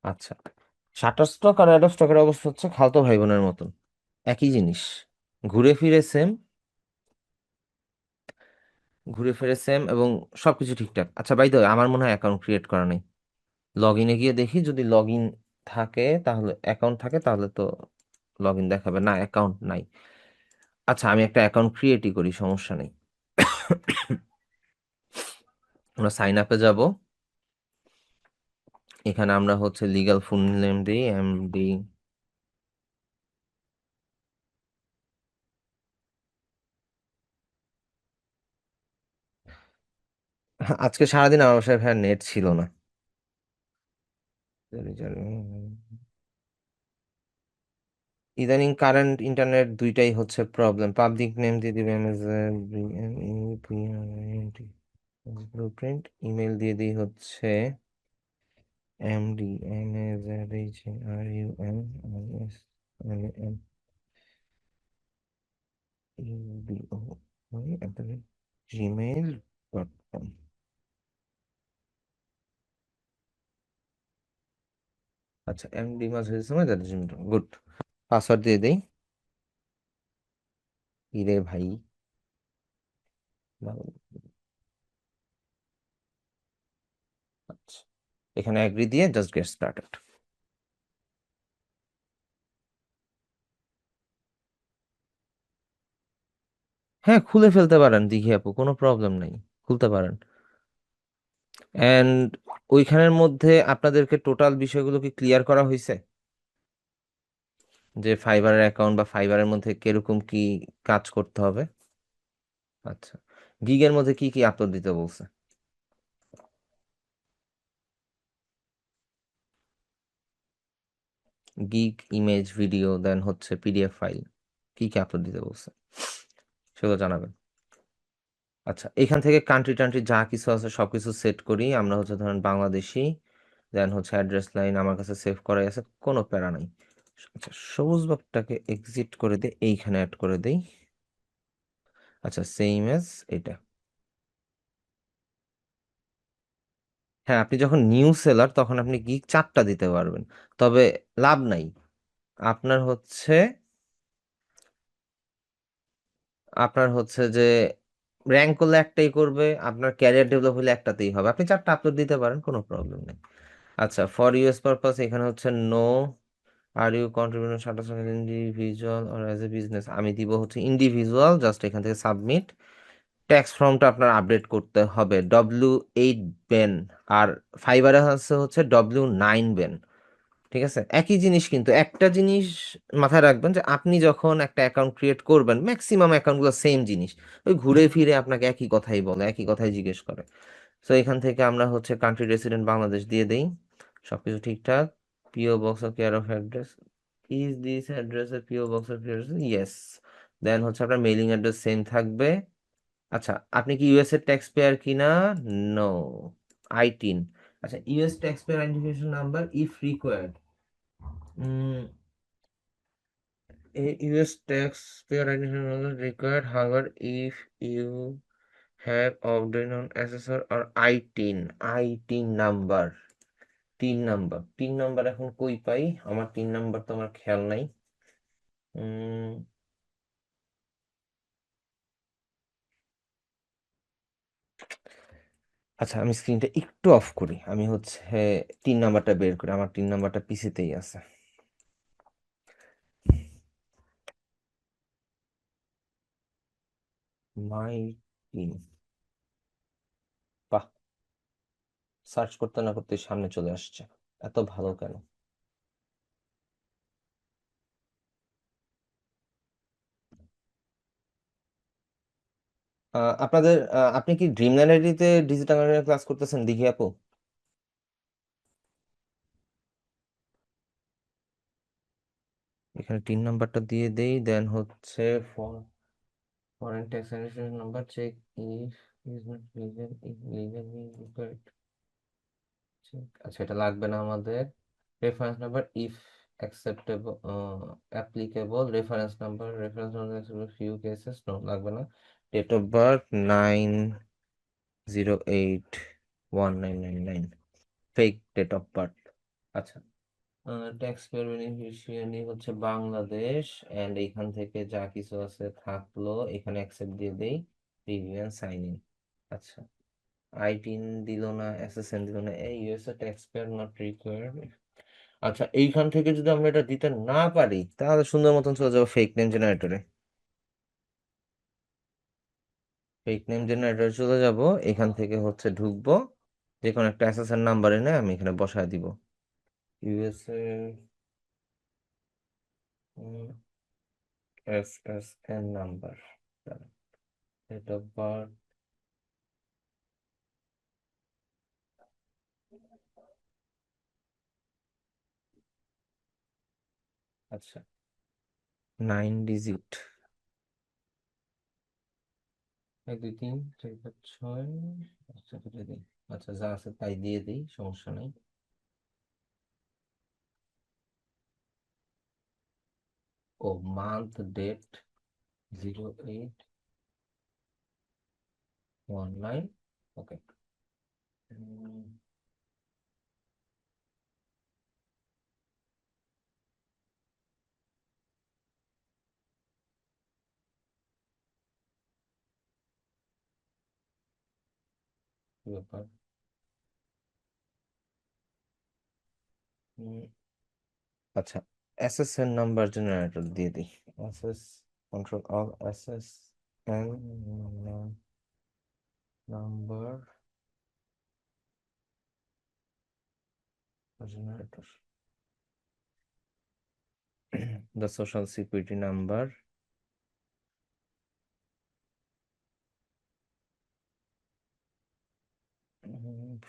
আচ্ছা, শাটার স্টক আর অ্যাডোব স্টকের অবস্থা হচ্ছে খালাতো ভাই বোনের মতন, একই জিনিস, ঘুরে ফিরে সেম, ঘুরে ফিরে সেম এবং সবকিছু ঠিকঠাক। আচ্ছা, বাই দ্য ওয়ে, আমার মনে হয় অ্যাকাউন্ট ক্রিয়েট করা নেই। লগ ইনে গিয়ে দেখি, যদি লগ ইন থাকে তাহলে, অ্যাকাউন্ট থাকে তাহলে তো লগ ইন দেখাবে, না অ্যাকাউন্ট নাই। আচ্ছা, আমি একটা অ্যাকাউন্ট ক্রিয়েটই করি, সমস্যা নেই। আমরা সাইন আপে যাব। এখানে আমরা হচ্ছে লিগ্যাল ফুল নেম দিই এমডি। আজকে সারাদিন আমার বাসায় ভাই নেট ছিল না। ইদানিং কারেন্ট ইন্টারনেট দুইটাই হচ্ছে প্রবলেম। পাবলিক নেম দিয়ে দিবে ব্লুপ্রিন্ট, ইমেল দিয়ে দিই হচ্ছে এমডি gmail.com। আচ্ছা, এমডি মাঝে সময় গুড। পাসওয়ার্ড দিয়ে দেই। ইরে ভাই, ভালো। আচ্ছা, এখানে এগ্রি দিয়ে জাস্ট গেট স্টার্টেড। হ্যাঁ, খুলে ফেলতে পারেন দিঘি আপু, কোনো প্রবলেম নাই, খুলতে পারেন। এন্ড ওইখানের মধ্যে আপনাদেরকে টোটাল বিষয়গুলো কি ক্লিয়ার করা হয়েছে, যে ফাইবারের অ্যাকাউন্ট বা ফাইবারের মধ্যে কিরকম কি কাজ করতে হবে? আচ্ছা, গিগের মধ্যে কি কি আপলোড দিতে বলছে? গিগ, ইমেজ, ভিডিও, দেন হচ্ছে পিডিএফ ফাইল, কি কি আপলোড দিতে বলছে সেগুলো জানাবেন। আচ্ছা, এখান থেকে কান্ট্রি টান্ট্রি যা কিছু আছে সবকিছু সেট করি। আমরা হচ্ছে ধরেন বাংলাদেশি, দেন হচ্ছে অ্যাড্রেস লাইন আমার কাছে সেভ করাই আছে, কোনো প্যারা নাই। আচ্ছা, সবুজ বকটাকে এক্সিট করে দিয়ে এইখানে অ্যাড করে দেই। আচ্ছা, সেম এজ এটা। হ্যাঁ, আপনি যখন নিউ সেলার তখন আপনি কি 4টা দিতে পারবেন, তবে লাভ নাই। আপনার হচ্ছে যে র্যাঙ্ক করলে একটাই করবে, আপনার ক্যারিয়ার ডেভেলপ হলে একটাতেই হবে। আপনি 4টা আপলোড দিতে পারেন, কোনো প্রবলেম নেই। আচ্ছা, ফর ইউএস পারপাস এখানে হচ্ছে no. Are you contribution Shutterstock individual or as a business, আমি দিব হচ্ছে ইন্ডিভিজুয়াল। জাস্ট এখান থেকে সাবমিট। ট্যাক্স ফর্মটা আপনার আপডেট করতে হবে W8 বেন, আর ফাইবারে হচ্ছে W9 বেন। ঠিক আছে, একই জিনিস, কিন্তু একটা জিনিস মাথায় রাখবেন যে আপনি যখন একটা অ্যাকাউন্ট ক্রিয়েট করবেন, ম্যাক্সিমাম অ্যাকাউন্টগুলো সেম জিনিস, ওই ঘুরে ফিরে আপনাকে একই কথাই বলে, একই কথাই জিজ্ঞেস করে। সো এখান থেকে আমরা হচ্ছে কান্ট্রি রেসিডেন্ট বাংলাদেশ দিয়ে দেই, সবকিছু ঠিকঠাক। PO box of care of address, is this address a PO box of care, yes. Then হচ্ছে আপনার মেইলিং অ্যাড্রেস সেম থাকবে। আচ্ছা, আপনি কি ইউএস এর ট্যাক্স পেয়ার কিনা? নো। I10। আচ্ছা, US tax payer identification number if required. A US taxpayer identification number required, however, if you have obtained on SSR or I10 number, 3 number এখন কই পাই? আমার 3 নাম্বার তো আমার খেয়াল নাই। উম, আচ্ছা, আমি স্ক্রিনটা একটু অফ করি, আমি হচ্ছে 3 নাম্বারটা বের করি, আমার 3 নাম্বারটা পিসিতেই আছে। মাই টিন, বাহ, সার্চ করতে না করতে সামনে চলে আসছে, এত ভালো কেন? আপনাদের আপনি কি ড্রিমল্যান্ড আইডিতে ডিজিটাল ক্লাস করতেছেন দিঘি আপু? এখানে 3 নাম্বারটা দিয়ে দেই, দেন হচ্ছে foreign tax registration number check if is not legal, if legally required. আচ্ছা, এটা লাগবে না আমাদের। Reference number if acceptable, applicable. Reference number few cases, no লাগবে না। Date of birth 9/08/1999, fake date of birth. আচ্ছা, ট্যাক্স পেয়ার বেনিফিশিয়ারি হচ্ছে বাংলাদেশ, এন্ড এইখান থেকে যা কিছু আছে থাকলো এখানে অ্যাকসেপ্ট দিয়ে দেই, রিভিউ এন্ড সাইন ইন। আচ্ছা, I10 দিল না, SSN দিল না, এই USA tax payer not required. আচ্ছা, এইখান থেকে যদি আমরা এটা দিতে না পারি তাহলে সুন্দর মতন চলে যাবো ফেক নেম জেনারেটরে। ফেক নেম জেনারেটরে চলে যাব, এখান থেকে হচ্ছে ঢুকবো, যে কোনো একটা SSN নাম্বার এনে আমি এখানে বসায় দিব। USA SSN number, date of birth, আচ্ছা 9 ডিজিট, 1 2 3 4 5 6। আচ্ছা, কেটে দিই। আচ্ছা, যা আছে তাই দিয়ে দিই, সমস্যা নাই। ও, মান্থ ডেট 08/19, ওকে। ব্যাপার, উম, আচ্ছা, এসএসএন নাম্বার জেনারেটর দিয়ে দিই। SS control all SSN number generator, the social security number,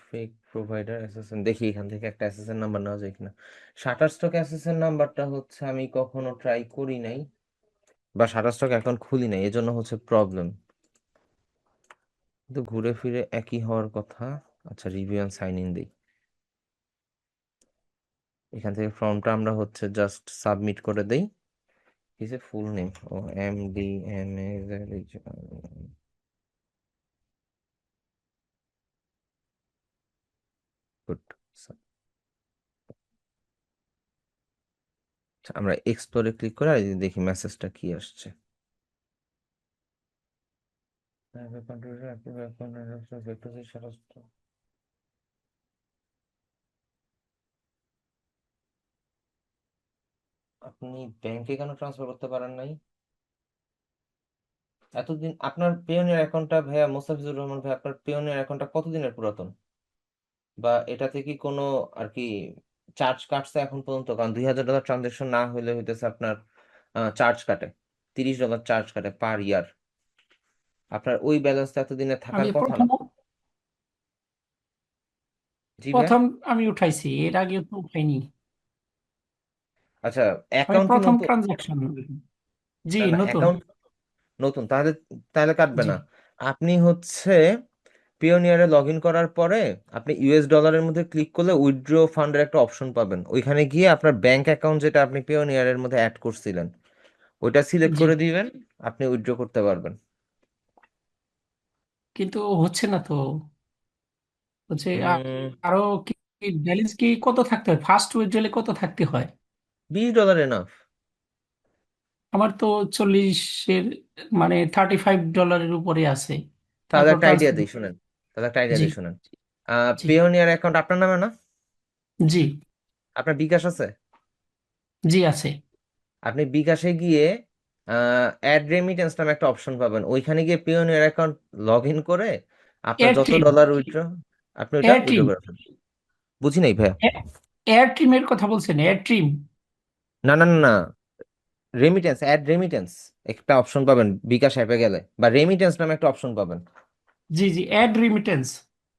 fake provider SSN. দেখি এখান থেকে একটা এসএসএন নাম্বার নেওয়া যায় কিনা। শাটারস্টক এসএসএন নাম্বারটা হচ্ছে আমি কখনো ট্রাই করি নাই, বা শাটারস্টক অ্যাকাউন্ট খুলি নাই, এজন্য হচ্ছে প্রবলেম, কিন্তু ঘুরে ফিরে একই হওয়ার কথা। আচ্ছা, রিভিউ এন্ড সাইন ইন দিই। এখান থেকে ফর্মটা আমরা হচ্ছে জাস্ট সাবমিট করে দেই। কিসে ফুল নেম? ও MDMA গুড। আমরা এক্সপ্লোরে ক্লিক করে আর এই যে দেখি মেসেজটা কি আসছে। আপনি ব্যাংকে কেন ট্রান্সফার করতে পারেন নাই এতদিন? আপনার পিওনিয়ার অ্যাকাউন্টটা ভাইয়া মোস্তাফিজুর রহমান ভাই, আপনার পিওনিয়ার অ্যাকাউন্টটা কতদিনের পুরাতন? বা এটাতে কি কোনো আর কি চার্জ কাটছে এখন পর্যন্ত? কারণ $2000 ট্রানজেকশন না হইলে হইতেছে আপনার চার্জ কাটে, $30 চার্জ কাটে পার ইয়ার। আপনার ওই ব্যালেন্সটা এতদিনে থাকার আমি কথা না। প্রথম জি ভাইয়া। প্রথম আমি উঠাইছি, এর আগে তো উঠাইনি। আচ্ছা, আমি অ্যাকাউন্ট কি প্রথম নতুন? ট্রানজাকশন। জি, না না, নতুন। অ্যাকাউন্ট নতুন, তাহলে তাহলে কাটবে জি না। আপনি হচ্ছে পিওনিয়ারে লগ ইন করার পরে আপনি US ডলারের মধ্যে ক্লিক করলে উইথড্র ফান্ডের একটা অপশন পাবেন। ওইখানে গিয়ে আপনার ব্যাংক অ্যাকাউন্ট যেটা আপনি পিওনিয়ারের মধ্যে অ্যাড করছিলেন ওইটা সিলেক্ট জি, করে দিবেন, আপনি উইথড্র করতে পারবেন। কিন্তু হচ্ছে না তো। হচ্ছে উম আরো কি, ব্যালেন্স কি কত থাকতে হয়? ফার্স্ট উইথড্রলে কত থাকতে হয়? $20 এনাফ। আমার তো 40-এর, মানে $35 উপরে আছে। তাহলে তারপর একটা আইডিয়া ট্রান্সফার। দিই শুনেন, তাহলে একটা আইডিয়া জি দিই শুনেন। জি পিওনিয়ার অ্যাকাউন্ট আপনার নামে না? জি আপনার বিকাশ আছে? জি আছে। আপনি বিকাশে গিয়ে অ্যাড রেমিটেন্স নামে একটা অপশন পাবেন, ওইখানে গিয়ে পিওনিয়ার অ্যাকাউন্ট লগ ইন করে আপনার এয়ার যত ট্রিম, ডলার উইথড্র আপনি ওইটা এয়ার উইথড্র ট্রিম, করে ফেলবেন। বুঝি নাই ভাইয়া। এয়ার ট্রিমের কথা বলছেন? Air trim? না না না না, রেমিটেন্স, অ্যাড রেমিটেন্স একটা অপশন পাবেন বিকাশ অ্যাপে গেলে, বা রেমিটেন্স নামে একটা অপশন পাবেন। জি জি, অ্যাড রিমিটেন্স।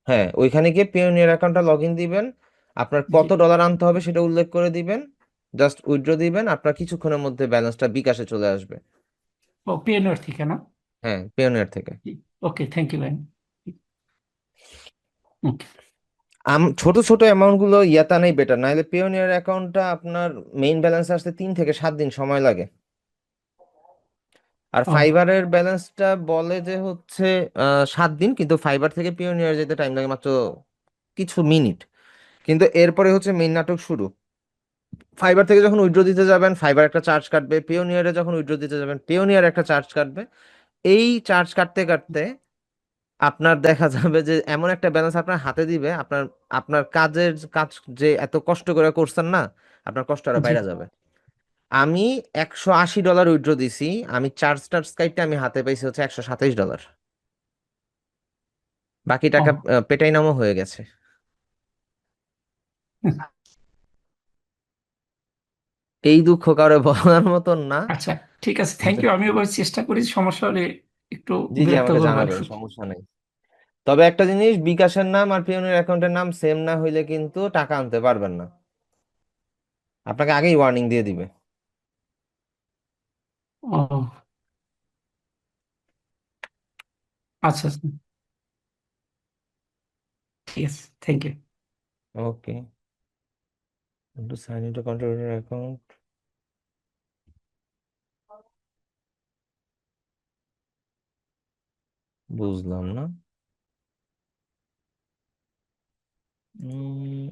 হ্যাঁ, ওইখানে গিয়ে পিওনিয়ার অ্যাকাউন্টটা লগ ইন দিবেন, আপনার জি, কত ডলার আনতে হবে সেটা উল্লেখ করে দিবেন, জাস্ট উইথড্র দিবেন, আপনার কিছুক্ষণের মধ্যে ব্যালেন্সটা বিকাশে চলে আসবে। ও পিএনআর থেকে না? হ্যাঁ, পিওনিয়ার থেকে। ওকে, থ্যাংক ইউ ম্যাম। ওকে। ছোট ছোট অ্যামাউন্ট গুলো ইয়াতে নেই বেটার, নাহলে পিওনিয়ার অ্যাকাউন্টটা আপনার মেইন ব্যালেন্স আসতে 3 থেকে 7 দিন সময় লাগে। আর ও ফাইবারের ব্যালেন্সটা বলে যে হচ্ছে 7 দিন, কিন্তু ফাইবার থেকে পিওনিয়ার যেতে টাইম লাগে মাত্র কিছু মিনিট। কিন্তু এরপরে হচ্ছে মেইন নাটক শুরু। ফাইবার থেকে যখন উইথড্র দিতে যাবেন ফাইবার একটা চার্জ কাটবে, পিওনিয়ারে যখন উইথড্র দিতে যাবেন পিওনিয়ার একটা চার্জ কাটবে। এই চার্জ কাটতে কাটতে আপনার দেখা যাবে যে এমন একটা ব্যালেন্স আপনার হাতে দিবে, আপনার আপনার কাজের কাজ যে এত কষ্ট করে করছেন না, আপনার কষ্ট আরো জি। বাইরে যাবে। আমি $180 উইথড্র দিছি, আমি চার্জ টার্জ কাইটে আমি হাতে পাইছি হচ্ছে $127। বাকি ও টাকা পেটাই নামও হয়ে গেছে। এই দুঃখ কারো বলার মতন না। আচ্ছা, ঠিক আছে, থ্যাংক ইউ। আমি এবার চেষ্টা করি, সমস্যা হলে একটু জি জি, বিরক্ত আমাকে করবো আর জানাবেন, কি। সমস্যা নেই। তবে একটা জিনিস, বিকাশের নাম আর পিওনের অ্যাকাউন্টের নাম সেম না হইলে কিন্তু টাকা আনতে পারবেন না, আপনাকে আগেই ওয়ার্নিং দিয়ে দিবে। ও আচ্ছা আচ্ছা, ঠিক আছে, thank you. Okay, to sign into contributor account. বুঝলাম না। উম,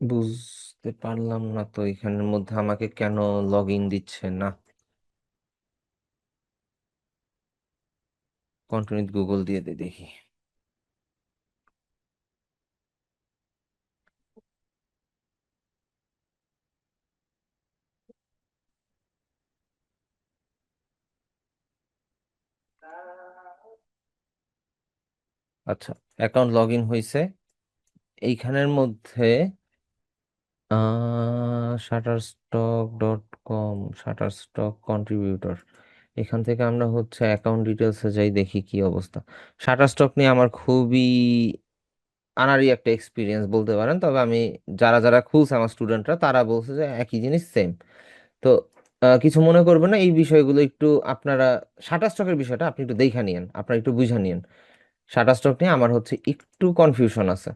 বুঝতে পারলাম না তো, এখানের মধ্যে আমাকে কেন লগ ইন দিচ্ছে না? কন্টিনিউ গুগল দিয়ে দেখি। আচ্ছা, অ্যাকাউন্ট লগ ইন হয়েছে। এইখানের মধ্যে shutterstock.com, শাটারস্টক কন্ট্রিবিউটর, এখান থেকে আমরা হচ্ছে অ্যাকাউন্ট ডিটেলসে যাই, দেখি কি অবস্থা। শাটারস্টক নিয়ে আমার খুবই আনারই একটা এক্সপিরিয়েন্স বলতে পারেন। তবে আমি যারা যারা খুলছে আমার স্টুডেন্টরা তারা বলছে যে একই জিনিস সেম। তো কিছু মনে করবেন না, এই বিষয়গুলো একটু আপনারা শাটার স্টকের বিষয়টা আপনি একটু দেখে নিয়েন, আপনারা একটু বুঝে নিয়েন। শাটার স্টক নিয়ে আমার হচ্ছে একটু কনফিউশন আছে।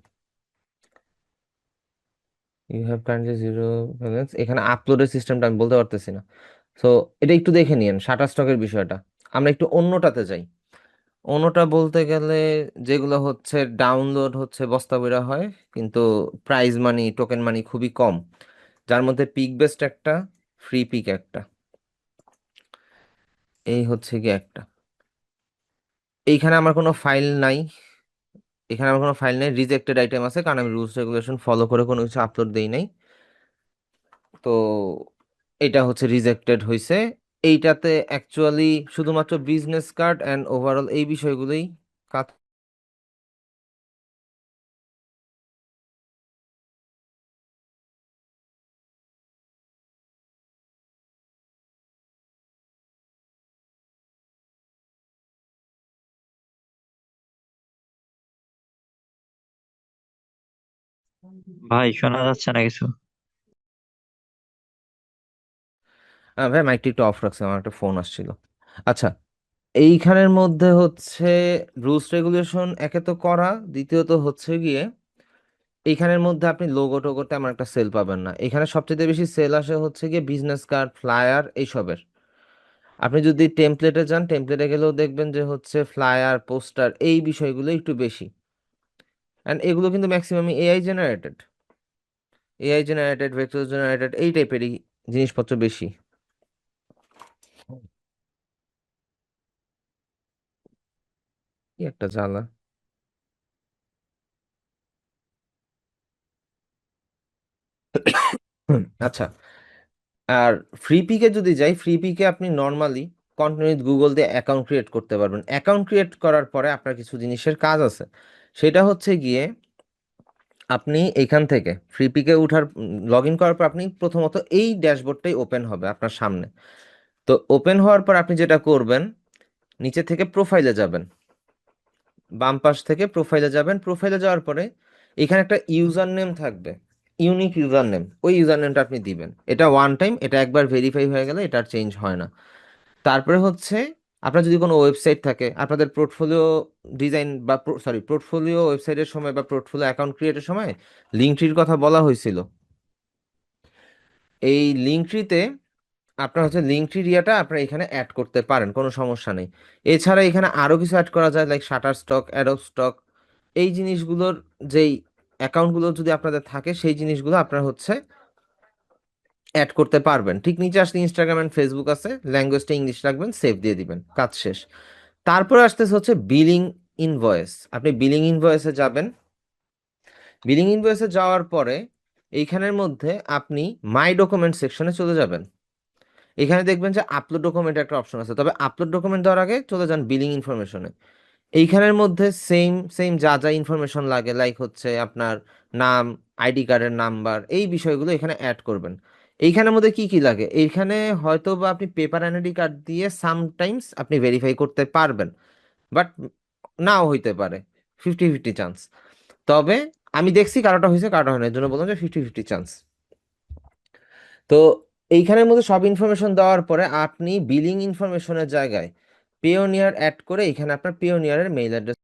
You have kindly zero balance, এখানে আপলোডের সিস্টেমটা আমি বলতে পারতেছি না। তো এটা একটু দেখে নিয়েন শাটার স্টকের বিষয়টা। আমরা একটু অন্যটাতে যাই। অন্যটা বলতে গেলে যেগুলো হচ্ছে ডাউনলোড হচ্ছে বস্তা বইরা হয়, কিন্তু প্রাইজ মানি টোকেন মানি খুবই কম, যার মধ্যে পিক বেস্ট একটা, ফ্রি পিক একটা, এই হচ্ছে কি একটা। এইখানে আমার কোনো ফাইল নাই, এখানে আমার কোনো ফাইল নেই, রিজেক্টেড আইটেম আছে কারণ আমি রুলস রেগুলেশন ফলো করে কোনো কিছু আপলোড দেই নাই। তো এটা হচ্ছে রিজেক্টেড হয়েছে। এইটাতে অ্যাকচুয়ালি শুধুমাত্র বিজনেস কার্ড অ্যান্ড ওভারঅল এই বিষয়গুলোই কাজ। ভাই শোনা যাচ্ছে না কিছু। ভাই মাইকটা একটু অফ রাখছে, আমার একটা ফোন আসছিল। আচ্ছা, এইখানের মধ্যে হচ্ছে রুলস রেগুলেশন একে তো করা, দ্বিতীয়ত হচ্ছে গিয়ে এইখানের মধ্যে আপনি লোগো টোগো তেমন একটা সেল পাবেন না। এখানে সবচেয়ে বেশি সেল আসে হচ্ছে গিয়ে বিজনেস কার্ড, ফ্লায়ার এইসবের। আপনি যদি টেমপ্লেটে যান, টেমপ্লেটে গেলেও দেখবেন যে হচ্ছে ফ্লায়ার, পোস্টার এই বিষয়গুলো একটু বেশি। অ্যান্ড এগুলো কিন্তু maximum AI generated, vector generated এই টাইপেরই জিনিসপত্র বেশি। কি একটা জ্বালা। আচ্ছা, আর ফ্রি পিকে যদি যাই, ফ্রি পিকে আপনি নর্মালি কন্টিনিউ গুগল দিয়ে অ্যাকাউন্ট ক্রিয়েট করতে পারবেন। অ্যাকাউন্ট ক্রিয়েট করার পরে আপনার কিছু জিনিসের কাজ আছে। সেটা হচ্ছে গিয়ে আপনি এখান থেকে ফ্রি পিকে উঠার লগ ইন করার পর আপনি প্রথমত এই ড্যাশবোর্ডটাই ওপেন হবে আপনার সামনে। তো ওপেন হওয়ার পর আপনি যেটা করবেন, নিচে থেকে প্রোফাইলে যাবেন, বাম পাশ থেকে প্রোফাইলে যাবেন। প্রোফাইলে যাওয়ার পরে এখানে একটা ইউজার নেম থাকবে, ইউনিক ইউজার নেম। ওই ইউজার নেমটা আপনি দিবেন। এটা ওয়ান টাইম, এটা একবার ভেরিফাই হয়ে গেলে এটা আর চেঞ্জ হয় না। তারপরে হচ্ছে আপনার যদি কোনো ওয়েবসাইট থাকে, আপনাদের পোর্টফোলিও ডিজাইন বা সরি পোর্টফোলিও ওয়েবসাইটের সময় বা পোর্টফোলিও অ্যাকাউন্ট ক্রিয়েটের সময় লিঙ্কট্রির কথা বলা হয়েছিল। এই লিঙ্কট্রিতে আপনার হচ্ছে লিঙ্কট্রি ইয়াটা আপনারা এখানে অ্যাড করতে পারেন, কোনো সমস্যা নেই। এছাড়া এখানে আরো কিছু অ্যাড করা যায়, like shutter stock, Adobe stock, এই জিনিসগুলোর যেই অ্যাকাউন্টগুলো যদি আপনাদের থাকে সেই জিনিসগুলো আপনারা হচ্ছে অ্যাড করতে পারবেন। ঠিক নিচে আসলে ইনস্টাগ্রাম এন্ড ফেসবুক আছে, ল্যাঙ্গুয়েজটা ইংলিশ রাখবেন, সেভ দিয়ে দিবেন, কাজ শেষ। তারপরে আসতেছে হচ্ছে বিলিং ইনভয়েস। আপনি বিলিং ইনভয়েসে যাবেন। বিলিং ইনভয়েসে যাওয়ার পরে এইখানের মধ্যে আপনি মাই ডকুমেন্ট সেকশনে চলে যাবেন। এখানে দেখবেন যে আপলোড ডকুমেন্ট একটা অপশন আছে, তবে আপলোড ডকুমেন্ট দেওয়ার আগে চলে যান বিলিং ইনফরমেশনে। এইখানের মধ্যে সেম সেম যা যা ইনফরমেশন লাগে, লাইক হচ্ছে আপনার নাম, আইডি কার্ডের নাম্বার, এই বিষয়গুলো এখানে অ্যাড করবেন। এইখানের মধ্যে কি কি লাগে, এইখানে হয়তো বা আপনি পেপার আইডেন্টি কার্ড দিয়ে সামটাইমস আপনি ভেরিফাই করতে পারবেন, বাট নাও হইতে পারে, 50-50 চান্স। তবে আমি দেখছি কারোটা হয়েছে কারোটা হয় না, এর জন্য বললাম যে 50-50 চান্স। তো এইখানের মধ্যে সব ইনফরমেশন দেওয়ার পরে আপনি বিলিং ইনফরমেশনের জায়গায় পেওনিয়ার অ্যাড করে এখানে আপনার পেওনিয়ারের মেইল অ্যাড্রেস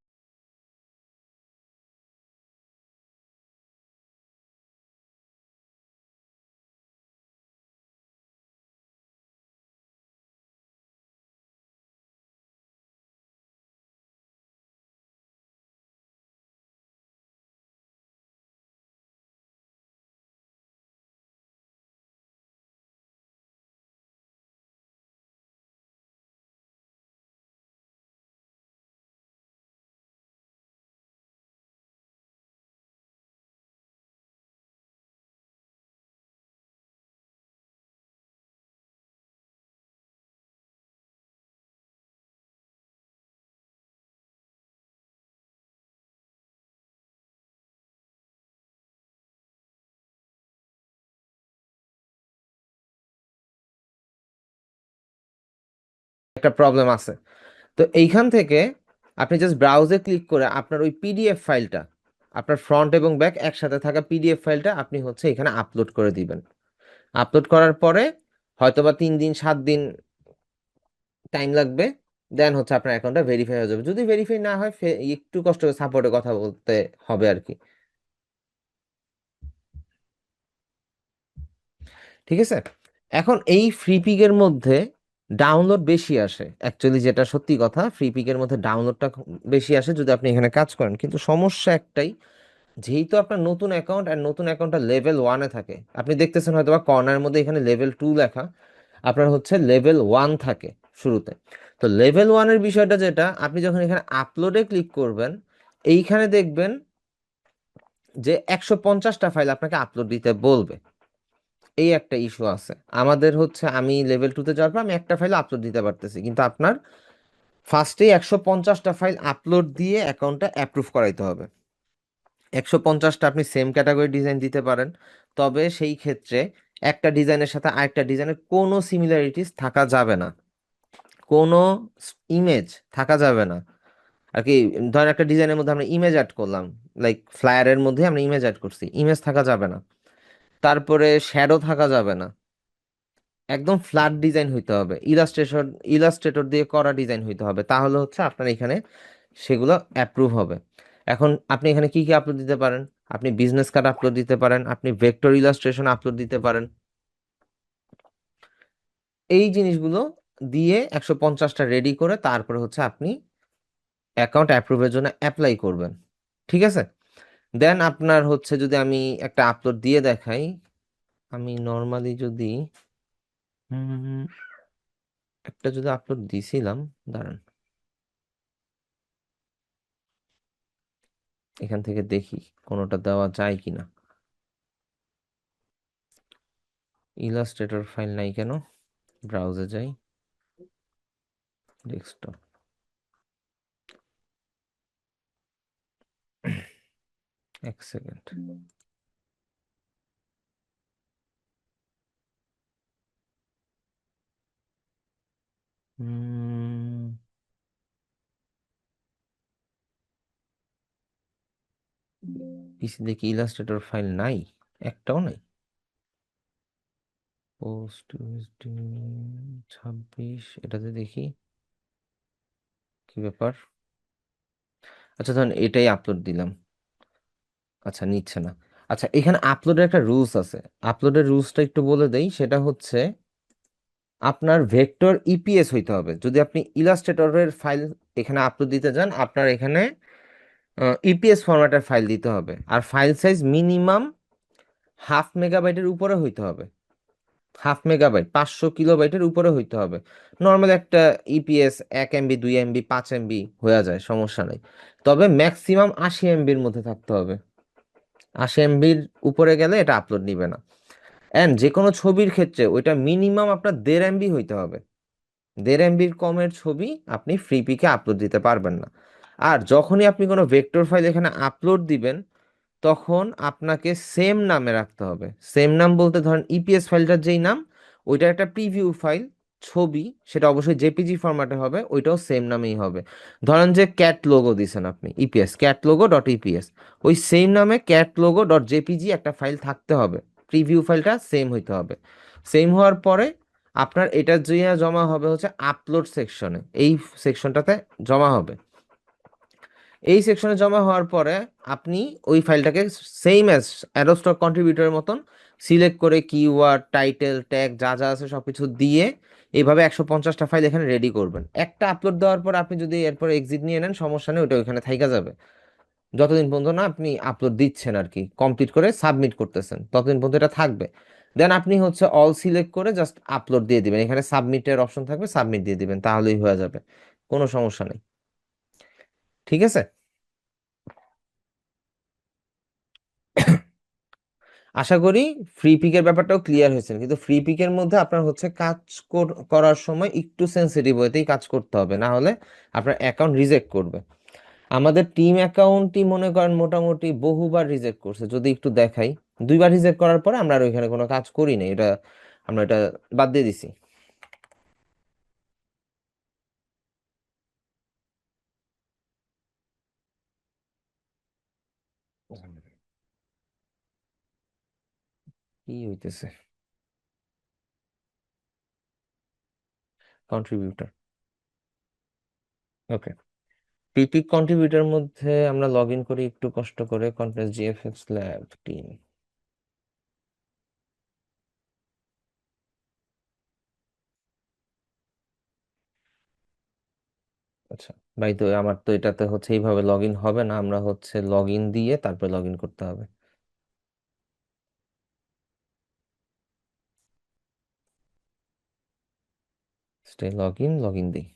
একটা প্রবলেম আছে। তো এইখান থেকে আপনি জাস্ট ব্রাউজে ক্লিক করে আপনার ওই পিডিএফ ফাইলটা আপনার ফ্রন্ট এবং ব্যাক একসাথে থাকা পিডিএফ ফাইলটা আপনি হচ্ছে এখানে আপলোড করে দিবেন। আপলোড করার পরে হয়তোবা 3 দিন 7 দিন টাইম লাগবে, দেন হচ্ছে আপনার অ্যাকাউন্টটা ভেরিফাই হয়ে যাবে। যদি ভেরিফাই না হয় একটু কষ্ট করে সাপোর্টে কথা বলতে হবে আর কি। ঠিক আছে, এখন এই ফ্রি পিকের মধ্যে ডাউনলোড বেশি আসে, অ্যাকচুয়ালি যেটা সত্যি কথা, ফ্রি পিকের মধ্যে ডাউনলোডটা বেশি আসে যদি আপনি এখানে কাজ করেন। কিন্তু সমস্যা একটাই, যেহেতু আপনার নতুন অ্যাকাউন্ট আর নতুন অ্যাকাউন্টটা লেভেল 1-এ থাকে, আপনি দেখতেছেন হয়তো বা কর্নারের মধ্যে এখানে লেভেল 2 লেখা, আপনার হচ্ছে লেভেল 1 থাকে শুরুতে। তো লেভেল 1-এর বিষয়টা যেটা, আপনি যখন এখানে আপলোডে ক্লিক করবেন, এইখানে দেখবেন যে 150টা ফাইল আপনাকে আপলোড দিতে বলবে। এই একটা ইস্যু আছে আমাদের, হচ্ছে আমি লেভেল 2-তে যাওয়ার পর আমি একটা ফাইল আপলোড দিতে পারতেছি, কিন্তু আপনার ফার্স্টেই 150টা ফাইল আপলোড দিয়ে অ্যাকাউন্টটা অ্যাপ্রুভ করাইতে হবে। 150টা আপনি সেম ক্যাটাগরি ডিজাইন দিতে পারেন, তবে সেই ক্ষেত্রে একটা ডিজাইনের সাথে আরেকটা ডিজাইনের কোনো সিমিলারিটিস থাকা যাবে না, কোনো ইমেজ থাকা যাবে না আর কি। ধরেন একটা ডিজাইনের মধ্যে আমরা ইমেজ অ্যাড করলাম, লাইক ফ্লায়ারের মধ্যে আমরা ইমেজ অ্যাড করছি, ইমেজ থাকা যাবে না। তারপরে শ্যাডো থাকা যাবে না, একদম ফ্ল্যাট ডিজাইন হইতে হবে, ইলাস্ট্রেটর দিয়ে করা ডিজাইন হইতে হবে, তাহলে হচ্ছে আপনার এখানে সেগুলো অ্যাপ্রুভ হবে। এখন আপনি এখানে কি কি আপলোড দিতে পারেন, আপনি বিজনেস কার্ড আপলোড দিতে পারেন, আপনি ভেক্টর ইলাস্ট্রেশন আপলোড দিতে পারেন। এই জিনিসগুলো দিয়ে 150টা রেডি করে তারপরে হচ্ছে আপনি অ্যাকাউন্ট অ্যাপ্রুভের জন্য অ্যাপ্লাই করবেন। ঠিক আছে, দেন আপনার হচ্ছে যদি আমি একটা আপলোড দিয়ে দেখাই, আমি নর্মালি যদি হুম, একটা যদি আপলোড দিছিলাম, দাঁড়ান এখান থেকে দেখি কোনোটা দেওয়া যায় কিনা। ইলাস্ট্রেটর ফাইল নাই কেন, ব্রাউজে যাই, ডেস্কটপ, এক সেকেন্ড। পিসি দেখি ইলাস্ট্রেটর ফাইল নাই, একটাও নাই। পোস্ট 26, এটাতে দেখি কি ব্যাপার। আচ্ছা ধরুন এটাই আপলোড দিলাম, আচ্ছা নিচ্ছে না। আচ্ছা এখানে আপলোডের একটা রুলস আছে, আপলোডের রুলসটা একটু বলে দেই। সেটা হচ্ছে আপনার ভেক্টর ইপিএস হইতে হবে। যদি আপনি ইলাস্ট্রেটরের ফাইল এখানে আপলোড দিতে যান, আপনার এখানে ইপিএস ফরম্যাটের ফাইল দিতে হবে, আর ফাইল সাইজ মিনিমাম 0.5 মেগাবাইটের উপরে হইতে হবে। 0.5 মেগাবাইট 500 কিলোবাইটের উপরে হইতে হবে। নর্মাল একটা ইপিএস 1 MB 2 MB 5 MB হয়ে যায়, সমস্যা নেই। তবে ম্যাক্সিমাম 80 MBর মধ্যে থাকতে হবে, 80 MBর উপরে গেলে এটা আপলোড নিবে না। অ্যান্ড যে কোনো ছবির ক্ষেত্রে ওইটা মিনিমাম আপনার 1.5 MB হইতে হবে। 1.5 MBর কমের ছবি আপনি ফ্রি পিকে আপলোড দিতে পারবেন না। আর যখনই আপনি কোনো ভেক্টর ফাইল এখানে আপলোড দিবেন, তখন আপনাকে সেম নামে রাখতে হবে। সেম নাম বলতে ধরেন ইপিএস ফাইলটার যেই নাম, ওইটা একটা প্রিভিউ ফাইল ছবি, সেটা অবশ্যই জেপিজি ফরম্যাটে হবে, ওইটাও সেম নামেই হবে। ধরেন যে ক্যাট লোগো দিছেন আপনি, EPS cat logo dot EPS, ওই সেম নামে ক্যাট লোগো ডট জেপিজি একটা ফাইল থাকতে হবে, প্রিভিউ ফাইলটা সেম হইতে হবে। সেম হওয়ার পরে আপনার এটা যে জমা হবে হচ্ছে আপলোড সেকশনে, এই সেকশনটাতে জমা হবে। এই সেকশনে জমা হওয়ার পরে আপনি ওই ফাইলটাকে সেম অ্যাজ অ্যাডোব স্টক কন্ট্রিবিউটরের মতন সিলেক্ট করে কিওয়ার্ড টাইটেল ট্যাগ যা যা আছে সবকিছু দিয়ে এইভাবে 150টা ফাইল এখানে রেডি করবেন। একটা আপলোড দেওয়ার পর আপনি যদি এরপর এক্সিট নিয়ে নেন, সমস্যা নেই, ওটা ওইখানে থাইকা যাবে। যতদিন পর্যন্ত না আপনি আপলোড দিচ্ছেন আর কি, কমপ্লিট করে সাবমিট করতেছেন, ততদিন পর্যন্ত এটা থাকবে। দেন আপনি হচ্ছে অল সিলেক্ট করে জাস্ট আপলোড দিয়ে দিবেন, এখানে সাবমিটের অপশন থাকবে, সাবমিট দিয়ে দিবেন, তাহলেই হয়ে যাবে, কোনো সমস্যা নেই। ঠিক আছে, আশা করি ফ্রি পিকের ব্যাপারটাও ক্লিয়ার হয়েছে। কিন্তু ফ্রি পিকের মধ্যে আপনার হচ্ছে কাজ করার সময় একটু সেন্সিটিভ হতেই কাজ করতে হবে, না হলে আপনার অ্যাকাউন্ট রিজেক্ট করবে। আমাদের টিম অ্যাকাউন্টই মনে করেন মোটামুটি বহুবার রিজেক্ট করছে, যদি একটু দেখাই, 2বার রিজেক্ট করার পরে আমরা আর ওইখানে কোনো কাজ করি না, এটা আমরা এটা বাদ দিয়ে দিছি। কি হইতেছে কন্ট্রিবিউটর? ওকে, পিপিক কন্ট্রিবিউটর মধ্যে আমরা লগ ইন করি একটু কষ্ট করে, কন্টেন্ট জিএফএক্স ল্যাব টিম। আচ্ছা ভাই, তো আমার তো এটাতে হচ্ছে এইভাবে লগ ইন হবে না, আমরা হচ্ছে লগ ইন দিয়ে তারপরে লগ ইন করতে হবে। স্টে লগ ইন দিই।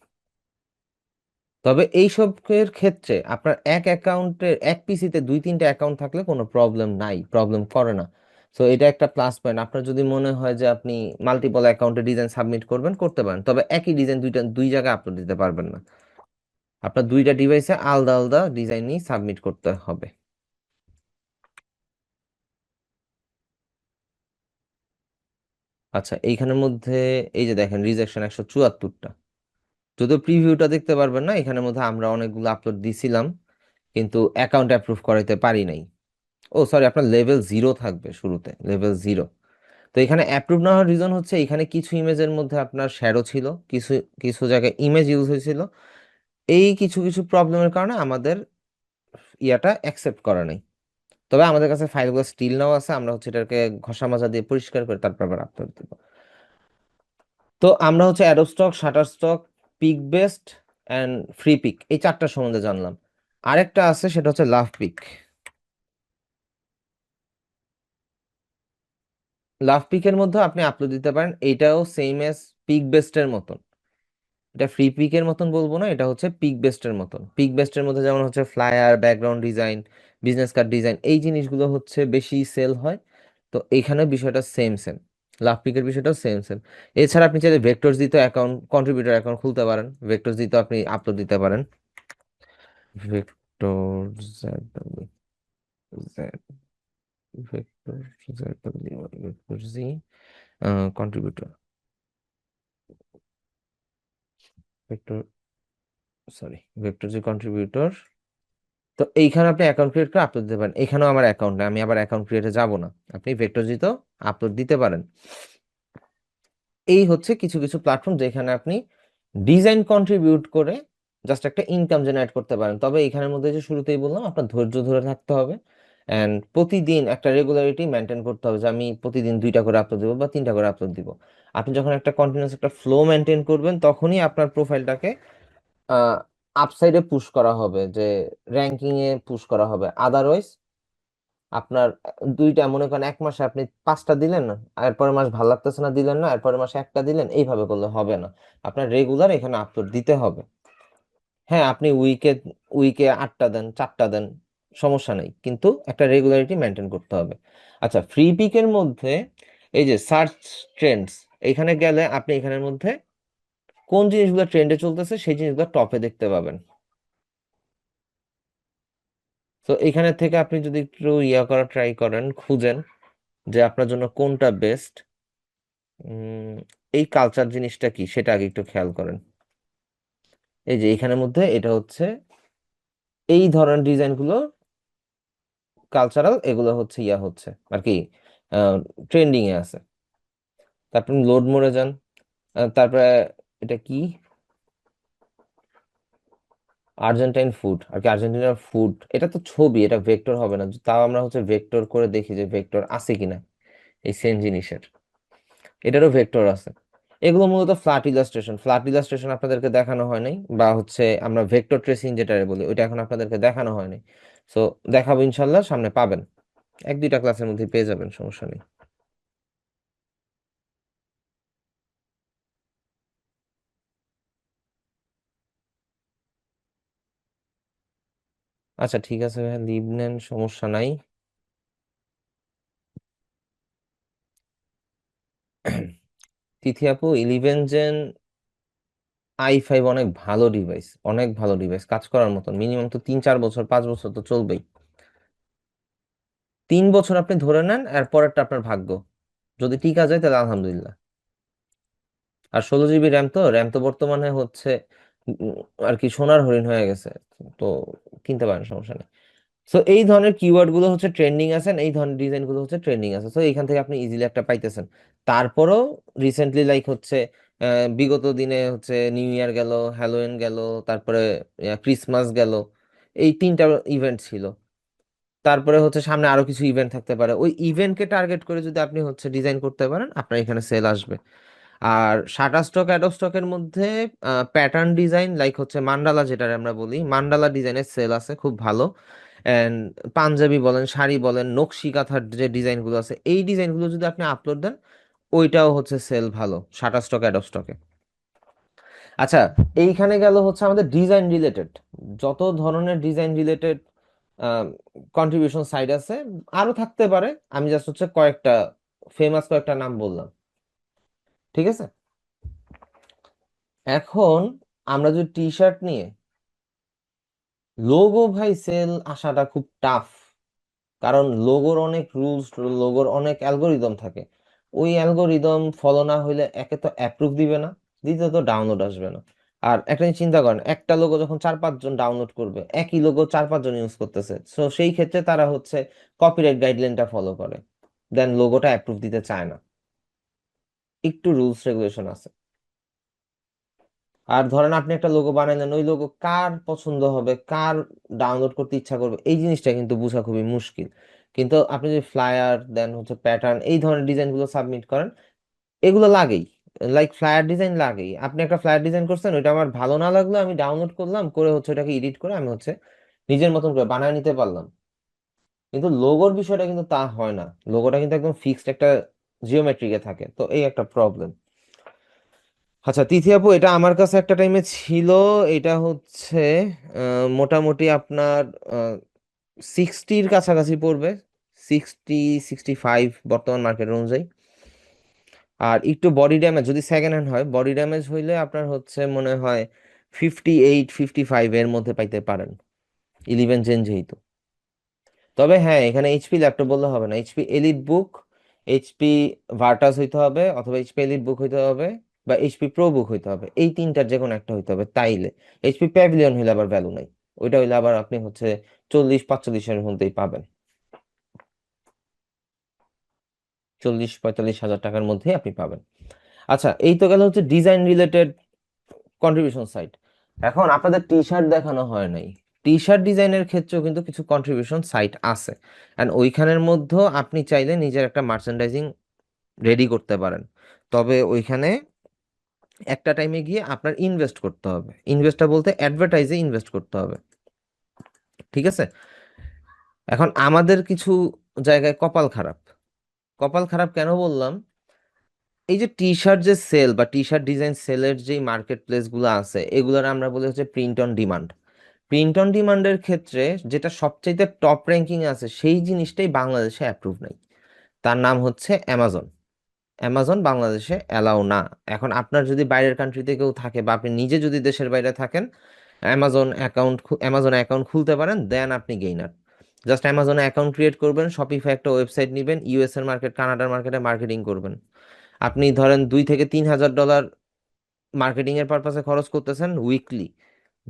তবে এইসবের ক্ষেত্রে আপনার এক অ্যাকাউন্টের এক পিসিতে দুই তিনটা অ্যাকাউন্ট থাকলে কোনো প্রবলেম নাই, প্রবলেম করে না। তো এটা একটা প্লাস পয়েন্ট। আপনার যদি মনে হয় যে আপনি মাল্টিপল অ্যাকাউন্টে ডিজাইন সাবমিট করবেন, করতে পারেন, তবে একই ডিজাইন দুই জায়গায় আপলোড দিতে পারবেন না। আপনার দুইটা ডিভাইসে আলাদা আলাদা ডিজাইনই সাবমিট করতে হবে। আচ্ছা, এইখানের মধ্যে এই যে দেখেন রিজেকশন 174টা, যদিও প্রিভিউটা দেখতে পারবেন না, এখানের মধ্যে আমরা অনেকগুলো আপলোড দিছিলাম কিন্তু অ্যাকাউন্ট অ্যাপ্রুভ করাইতে পারি নাই। ও সরি, আপনার লেভেল 0 থাকবে শুরুতে, লেভেল 0। তো এখানে অ্যাপ্রুভ না হওয়ার রিজন হচ্ছে এখানে কিছু ইমেজের মধ্যে আপনার শ্যাডো ছিল, কিছু কিছু জায়গায় ইমেজ ইউজ হয়েছিল। এই কিছু কিছু প্রবলেমের কারণে আমাদের ইয়াটা অ্যাকসেপ্ট করা নাই। তবে আমাদের কাছে ফাইলগুলো স্টিল নাও আছে, আমরা হচ্ছে এটাকে ঘষা মাজা দিয়ে পরিষ্কার করে তারপর আবার আপলোড দেবো। তো আমরা হচ্ছে Adobe stock, Shutterstock, Pikbest and Freepik, এই চারটা সম্বন্ধে জানলাম। আরেকটা আছে, সেটা হচ্ছে লাভ পিক। লাভ পিকের মধ্যে আপনি আপলোড দিতে পারেন, এটাও সেম এস পিক বেস্টের মতন। এটা ফ্রি পিকের মতন বলবো না, এটা হচ্ছে পিক বেস্টের মতন। পিক বেস্টের মধ্যে যেমন হচ্ছে flyer, background design, business card design, এই জিনিসগুলো হচ্ছে বেশি সেল হয়। তো এইখানে বিষয়টা সেম সেম, লাভ পিকের বিষয়টাও সেম সেম। এছাড়া আপনি চাইলে ভেক্টরস দিতে অ্যাকাউন্ট, কন্ট্রিবিউটর অ্যাকাউন্ট খুলতে পারেন, ভেক্টরস দিতে আপনি আপলোড দিতে পারেন। ভেক্টরস ভেক্টর জি কন্ট্রিবিউটর, ভেক্টর, সরি, ভেক্টর জি কন্ট্রিবিউটর। তো এইখানে আপনি অ্যাকাউন্ট ক্রিয়েট করে আপলোড দিতে পারেন। এখানেও আমার অ্যাকাউন্ট নেই, আমি আবার অ্যাকাউন্ট ক্রিয়েটে যাব না, আপনি ভেক্টরজিতেও আপলোড দিতে পারেন। এই হচ্ছে কিছু কিছু প্ল্যাটফর্ম যেখানে আপনি ডিজাইন কন্ট্রিবিউট করে জাস্ট একটা ইনকাম জেনারেট করতে পারেন। তবে এখানের মধ্যে যে শুরুতেই বললাম, আপনার ধৈর্য ধরে থাকতে হবে অ্যান্ড প্রতিদিন একটা রেগুলারিটি মেনটেন করতে হবে, যে আমি প্রতিদিন 2টা করে আপলোড দেবো বা 3টা করে আপলোড দিব। আপনি যখন একটা কন্টিনিউয়াস একটা ফ্লো মেনটেন করবেন, তখনই আপনার প্রোফাইলটাকে আপসাইডে পুশ করা হবে, যে র্যাঙ্কিং এ পুশ করা হবে। আদারওয়াইজ আপনার দুইটা মনে করেন, এক মাসে আপনি 5টা দিলেন না, এরপরের মাস ভালো লাগতেছে না, দিলেন না, এরপরের মাসে একটা দিলেন, এইভাবে করলে হবে না। আপনার রেগুলার এখানে আপলোড দিতে হবে। হ্যাঁ, আপনি উইকে উইকে 8টা দেন, 4টা দেন, সমস্যা নেই, কিন্তু একটা রেগুলারিটি মেনটেন করতে হবে। আচ্ছা, ফ্রি পিকের মধ্যে এই যে সার্চ ট্রেন্ডস, এখানে গেলে আপনি এখানের মধ্যে কোন জিনিসগুলো ট্রেন্ডে চলতেছে সেই জিনিসগুলো টপে দেখতে পাবেন। তো এখানে থেকে আপনি যদি একটু ইয়া করা ট্রাই করেন, খুঁজেন যে আপনার জন্য কোনটা বেস্ট। এই কালচার জিনিসটা কি সেটা আগে একটু খেয়াল করেন। এই যে এখানের মধ্যে এটা হচ্ছে এই ধরনের ডিজাইনগুলো কালচারাল, এগুলো হচ্ছে ইয়া হচ্ছে আর কি, ট্রেন্ডিং এ আছে। তারপর লোড মোডে যান, তারপরে এটা কি, আর্জেন্টাইন ফুড আর কি, আর্জেন্টিনার ফুড, এটা তো ছবি, এটা ভেক্টর হবে না। তাও আমরা হচ্ছে ভেক্টর করে দেখি যে ভেক্টর আছে কিনা এই সেম জিনিসের, এটারও ভেক্টর আছে। এগুলো মূলত ফ্ল্যাট ইলাস্ট্রেশন, ফ্ল্যাট ইলাস্ট্রেশন আপনাদেরকে দেখানো হয় নাই, বা হচ্ছে আমরা ভেক্টর ট্রেসিং যেটা বলি ওইটা এখন আপনাদেরকে দেখানো হয় নাই। সো দেখাবো ইনশাল্লাহ, সামনে পাবেন, 1-2টা ক্লাসের মধ্যে পেয়ে যাবেন, সমস্যা নেই। আচ্ছা ঠিক আছে ভাইয়া, লিভ নেন, সমস্যা নাই। তিথি আপু, 11 জেন i5 অনেক ভালো ডিভাইস, অনেক ভালো ডিভাইস, কাজ করার মতন। মিনিমাম তো 3-4 বছর, 5 বছর তো চলবেই। 3 বছর আপনি ধরে নেন, আর পরেরটা আপনার ভাগ্য, যদি টিকা যায় তাহলে আলহামদুলিল্লাহ। আর 16 জিবি র্যাম, তো র্যাম তো বর্তমানে হচ্ছে আর কি সোনার হরিণ হয়ে গেছে। তো কিনতে পারেন, সমস্যা নেই। সো এই ধরনের কিওয়ার্ড গুলো হচ্ছে ট্রেন্ডিং আছে and এই ধরনের ডিজাইন গুলো হচ্ছে ট্রেন্ডিং আছে, সো এখান থেকে আপনি ইজিলি একটা পাইতেছেন। তারপরও রিসেন্টলি লাইক হচ্ছে বিগত দিনে হচ্ছে নিউ ইয়ার গেল, হ্যালোউইন গেল, তারপরে ক্রিসমাস গেল, এই 3টা ইভেন্ট ছিল। তারপরে হচ্ছে সামনে আরো কিছু ইভেন্ট থাকতে পারে, ওই ইভেন্টকে টার্গেট করে যদি আপনি হচ্ছে ডিজাইন করতে পারেন আপনার এখানে সেল আসবে। আর শাটার স্টক অ্যাডোব স্টকের মধ্যে প্যাটার্ন ডিজাইন লাইক হচ্ছে মান্ডালা, যেটা আমরা বলি মান্ডালা ডিজাইনের সেল আছে খুব ভালো। এন্ড পাঞ্জাবি বলেন, শাড়ি বলেন, নকশি কাঁথার যে ডিজাইনগুলো আছে এই ডিজাইনগুলো যদি আপনি আপলোড দেন ওইটাও হচ্ছে সেল ভালো শাটার স্টক অ্যাডোব স্টকে। আচ্ছা, এইখানে গেল হচ্ছে আমাদের ডিজাইন রিলেটেড, যত ধরনের ডিজাইন রিলেটেড কন্ট্রিবিউশন সাইট আছে আরো থাকতে পারে, আমি জাস্ট হচ্ছে কয়েকটা ফেমাস কয়েকটা নাম বললাম, ঠিক আছে? এখন আমরা যদি টি শার্ট নিয়ে লোগো, ভাই সেল আসাটা খুব টাফ, কারণ লোগোর অনেক রুলস, লোগোর অনেক অ্যালগোরিদম থাকে। ওই অ্যালগোরিদম ফলো না হইলে একে তো অ্যাপ্রুভ দিবে না, দ্বিতীয়ত ডাউনলোড আসবে না। আর একটা জিনিস চিন্তা করেন, একটা লোগো যখন 4-5 জন ডাউনলোড করবে, একই লোগো 4-5 জন ইউজ করতেছে, তো সেই ক্ষেত্রে তারা হচ্ছে কপিরাইট গাইডলাইনটা ফলো করে, দেন লোগোটা অ্যাপ্রুভ দিতে চায় না। একটু রুলস রেগুলেশন আছে। আর ধরেন আপনি একটা লোগো বানাইলেন, ওই লোগো কার পছন্দ হবে, কার ডাউনলোড করতে ইচ্ছা করবে, এই জিনিসটা কিন্তু বোঝা খুবই মুশকিল। কিন্তু আপনি যদি ফ্লায়ার দেন হচ্ছে প্যাটার্ন এই ধরনের ডিজাইন গুলো সাবমিট করেন, এগুলো লাগেই, লাইক ফ্লায়ার ডিজাইন লাগেই। আপনি একটা ফ্লায়ার ডিজাইন করছেন, ওইটা আমার ভালো না লাগলো, আমি ডাউনলোড করলাম, করে হচ্ছে ওটাকে এডিট করে আমি হচ্ছে নিজের মতন করে বানায় নিতে পারলাম। কিন্তু লোগোর বিষয়টা কিন্তু তা হয় না, লোগোটা কিন্তু একদম ফিক্সড একটা জিওমেট্রিকে থাকে, তো এই একটা প্রবলেম। আচ্ছা তিথি আপু, এটা আমার কাছে একটা টাইমে ছিল, এটা হচ্ছে মোটামুটি আপনার 60-র কাছাকাছি পড়বে, 60-65 বর্তমান মার্কেট অনুযায়ী। আর একটু বডি ড্যামেজ যদি সেকেন্ড হ্যান্ড হয়, বডি ড্যামেজ হইলে আপনার হচ্ছে মনে হয় 58-55 এর মধ্যে পাইতে পারেন, 11 জেন যেহেতু। তবে হ্যাঁ, এখানে এইচপি ল্যাপটপ বললে হবে না, এইচপি এলিট বুক, এইচপি ভার্টাস হইতে হবে, অথবা এইচপি এলিট বুক হইতে হবে, বা এইচপি প্রো বুক হইতে হবে, এই 3টার যে কোনো একটা হইতে হবে তাইলে। এইচপি প্যাভিলিয়ন হইলে আবার ভ্যালু নাই, ওইটা হইলে আবার আপনি হচ্ছে 40-45 এর মধ্যেই পাবেন, 40-45 হাজার টাকার মধ্যেই আপনি পাবেন। আচ্ছা, এই তো গেল হচ্ছে ডিজাইন রিলেটেড কন্ট্রিবিউশন সাইট। এখন আপনাদের টি শার্ট দেখানো হয় নাই, টি শার্ট ডিজাইনের ক্ষেত্রেও কিন্তু কিছু কন্ট্রিবিউশন সাইট আছে, অ্যান্ড ওইখানের মধ্যেও আপনি চাইলে নিজের একটা মার্চেন্ডাইজিং রেডি করতে পারেন। তবে ওইখানে একটা টাইমে গিয়ে আপনার ইনভেস্ট করতে হবে, ইনভেস্টটা বলতে অ্যাডভার্টাইজে ইনভেস্ট করতে হবে, ঠিক আছে? এখন আমাদের কিছু জায়গায় কপাল খারাপ। কপাল খারাপ কেন বললাম, এই যে টি শার্ট যে সেল বা টি শার্ট ডিজাইন সেলের যে মার্কেট প্লেস গুলো আছে এগুলোর আমরা বলি হচ্ছে print on demand. Print on ডিমান্ডের ক্ষেত্রে যেটা সবচাইতে টপ র্যাঙ্কিং আছে সেই জিনিসটাই বাংলাদেশে অ্যাপ্রুভ নাই, তার নাম হচ্ছে অ্যামাজন। অ্যামাজন বাংলাদেশে অ্যালাউ না। এখন আপনার যদি বাইরের কান্ট্রিতে কেউ থাকে বা আপনি নিজে যদি দেশের বাইরে থাকেন, অ্যামাজন অ্যাকাউন্ট খুলতে পারেন, দেন আপনি গেইনার। জাস্ট অ্যামাজনে অ্যাকাউন্ট ক্রিয়েট করবেন, শপিফাই একটা ওয়েবসাইট নেবেন, ইউএস এর মার্কেট, কানাডার মার্কেটে মার্কেটিং করবেন। আপনি ধরেন $2,000 থেকে $3,000 মার্কেটিং এর পারপাসে খরচ করতেছেন উইকলি,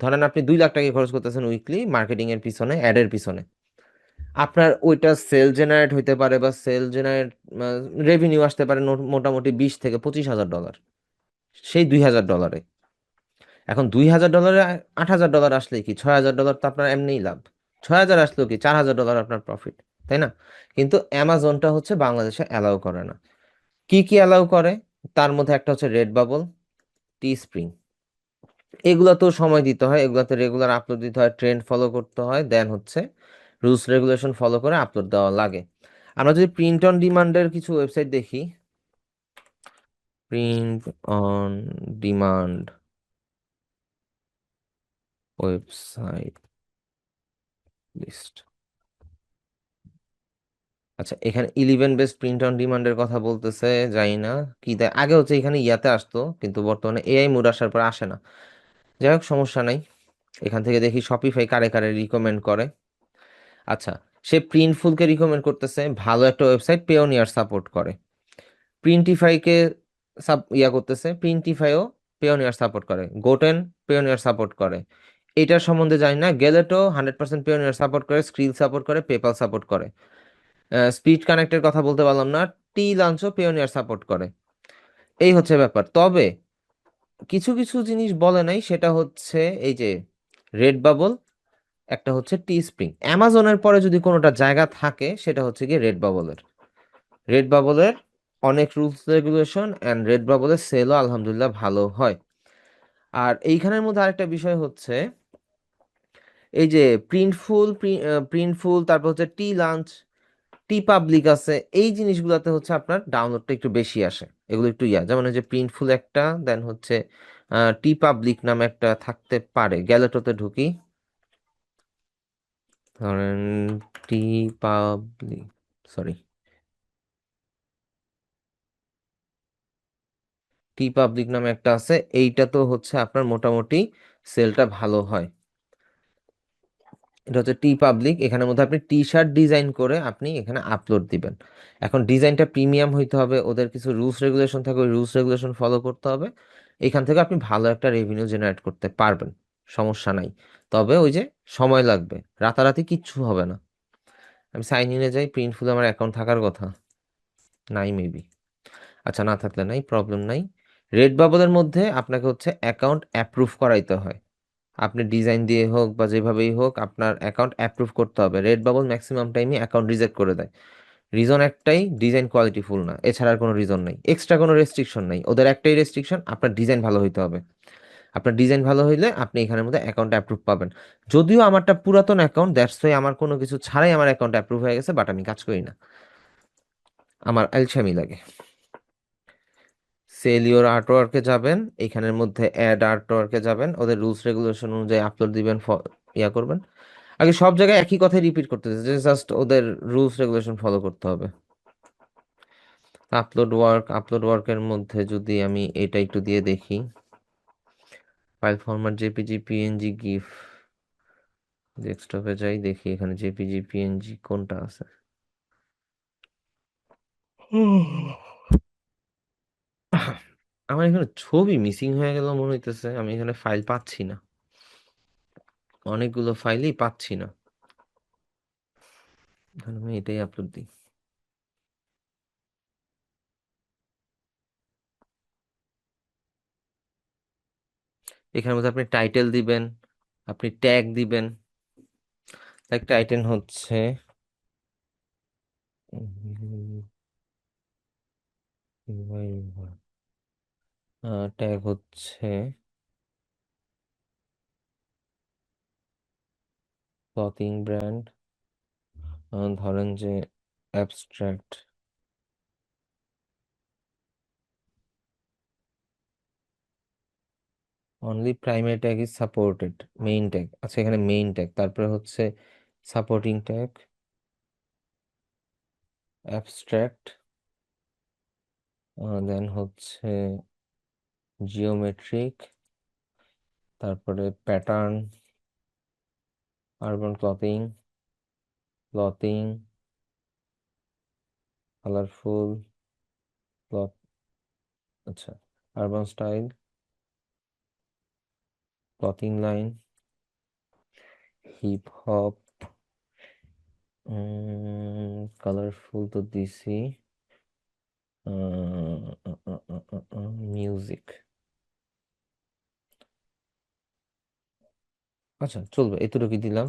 ধরেন আপনি 2 লাখ টাকা খরচ করতেছেন উইকলি মার্কেটিং এর পিছনে, অ্যাডের পিছনে। আপনার ওইটা সেল জেনারেট হইতে পারে বা সেল জেনারেট রেভিনিউ আসতে পারে মোটামুটি $20,000 থেকে $25,000, সেই $2,000। এখন $2,000 $8,000 আসলে কি, $6,000 তো আপনার এমনিই লাভ, 6,000 আসলেও কি $4,000 আপনার প্রফিট, তাই না? কিন্তু অ্যামাজনটা হচ্ছে বাংলাদেশে অ্যালাউ করে না। কি কি অ্যালাউ করে, তার মধ্যে একটা হচ্ছে রেড বাবল, টি স্প্রিং, এগুলো তো সময় দিতে হয়, এগুলাতে রেগুলার আপলোড দিতে হয়, ট্রেন্ড ফলো করতে হয়, দেন হচ্ছে রুলস রেগুলেশন ফলো করে আপলোড দেওয়া লাগে। আমরা যদি প্রিন্ট অন ডিমান্ডের কিছু ওয়েবসাইট দেখি, print on demand website list. আচ্ছা, এখানে 11 বেস্ট প্রিন্ট অন ডিমান্ডের কথা বলতেছে, জানি না কি দেয়। আগে হচ্ছে এখানে ইয়াতে আসতো, কিন্তু বর্তমানে এআই মোড আসার পর আসে না। যাই হোক, সমস্যা নাই। এখান থেকে দেখি শপিফাই কারে কারে রিকমেন্ড করে। আচ্ছা, সে প্রিন্টফুলকে রিকমেন্ড করতেছে, ভালো একটা ওয়েবসাইট, পেওনিয়ার সাপোর্ট করে। প্রিন্টিফাইকে করতেছে, প্রিন্টিফাইও পেওনিয়ার সাপোর্ট করে। গোটেন পেওনিয়ার সাপোর্ট করে। এটার সম্বন্ধে জানি না। গেলেটো 100% পিওনিয়ার সাপোর্ট করে, স্ক্রিল সাপোর্ট করে, পেপাল সাপোর্ট করে। স্পিড কানেক্টের কথা বলতে পারলাম না। টি লাঞ্চও পিওনিয়ার সাপোর্ট করে। এই হচ্ছে ব্যাপার। তবে কিছু কিছু জিনিস বলে নাই, সেটা হচ্ছে এই যে রেড বাবল, একটা হচ্ছে টি স্প্রিং। অ্যামাজনের পরে যদি কোনোটা জায়গা থাকে সেটা হচ্ছে কি রেড বাবলের অনেক রুলস রেগুলেশন, অ্যান্ড রেড বাবলের সেলও আলহামদুলিল্লাহ ভালো হয়। আর এইখানের মধ্যে আরেকটা বিষয় হচ্ছে এই যে প্রিন্টফুল, তারপর হচ্ছে টি লাঞ্চ, টি পাবলিক আছে, এই জিনিসগুলোতে হচ্ছে আপনার ডাউনলোডটা একটু বেশি আসে। এগুলো একটু যেমন এই যে প্রিন্টফুল একটা, দেন হচ্ছে টি পাবলিক নামে একটা থাকতে পারে। গ্যালেটোতে ঢুকি, ধরেন টি পাবলিক, সরি, টি পাবলিক নামে একটা আছে। এইটা তো হচ্ছে আপনার মোটামুটি সেলটা ভালো হয়। এটা হচ্ছে টি পাবলিক। এখানের মধ্যে আপনি টি শার্ট ডিজাইন করে আপনি এখানে আপলোড দিবেন। এখন ডিজাইনটা প্রিমিয়াম হইতে হবে, ওদের কিছু রুলস রেগুলেশন থাকে, ওই রুলস রেগুলেশন ফলো করতে হবে। এখান থেকে আপনি ভালো একটা রেভিনিউ জেনারেট করতে পারবেন, সমস্যা নাই। তবে ওই যে সময় লাগবে, রাতারাতি কিচ্ছু হবে না। আমি সাইন ইনে যাই, প্রিন্টফুল আমার অ্যাকাউন্ট থাকার কথা নাই মেবি। আচ্ছা, না থাকলে নাই, প্রবলেম নাই। রেড বাবলের মধ্যে আপনাকে হচ্ছে অ্যাকাউন্ট অ্যাপ্রুভ করাইতে হয়। আপনি ডিজাইন দিয়ে হোক বা যেভাবেই হোক আপনার অ্যাকাউন্ট অ্যাপ্রুভ করতে হবে। রেড বাবল ম্যাক্সিমাম টাইমই অ্যাকাউন্ট রিজেক্ট করে দেয়। রিজন একটাই, ডিজাইন কোয়ালিটি ফুল না, এছাড়া আর কোনো রিজন নেই, এক্সট্রা কোনো রেস্ট্রিকশন নেই। ওদের একটাই রেস্ট্রিকশন, আপনার ডিজাইন ভালো হইতে হবে। আপনার ডিজাইন ভালো হইলে আপনি এখানের মধ্যে অ্যাকাউন্ট অ্যাপ্রুভ পাবেন। যদিও আমারটা পুরাতন অ্যাকাউন্ট, দ্যাটস ওয়াই আমার কোনো কিছু ছাড়াই আমার অ্যাকাউন্ট অ্যাপ্রুভ হয়ে গেছে, বাট আমি কাজ করি না, আমার আলসামি লাগে। সেল ইওর আর্টওয়ার্কে যাবেন, এখানের মধ্যে অ্যাড আর্টওয়ার্কে যাবেন, ওদের রুলস রেগুলেশন অনুযায়ী আপলোড দিবেন, ইয়া করবেন। আগে সব জায়গায় একই কথাই রিপিট করতেছে, জাস্ট ওদের রুলস রেগুলেশন ফলো করতে হবে। আপলোড ওয়ার্কের মধ্যে যদি আমি এটা একটু দিয়ে দেখি, file format JPG, PNG, GIF, ডেস্কটপে যাই, দেখি এখানে জেপিজি পিএনজি কোনটা আছে। আমার এখানে ছবি মিসিং হয়ে গেল মনে হইতেছে, আমি এখানে ফাইল পাচ্ছি না, অনেকগুলো ফাইলই পাচ্ছি না। এখানে আমি এটাই আপলোড দিই। এখানের মধ্যে আপনি টাইটেল দিবেন, আপনি ট্যাগ দিবেন। লাইক টাইটেল হচ্ছে ট্যাগ হচ্ছে ক্লথিং ব্র্যান্ড, ধরেন যে abstract, only primary tag is supported, main tag, আচ্ছা এখানে মেইন ট্যাগ, তারপরে হচ্ছে সাপোর্টিং ট্যাগ, অ্যাবস্ট্রাক্ট, দেন হচ্ছে জিওমেট্রিক, তারপরে pattern, urban clothing, colourful cloth, আচ্ছা, urban style, clothing line, hip hop, colourful তো দিছি, মিউজিক। আচ্ছা চলবে, এতটুকু দিলাম।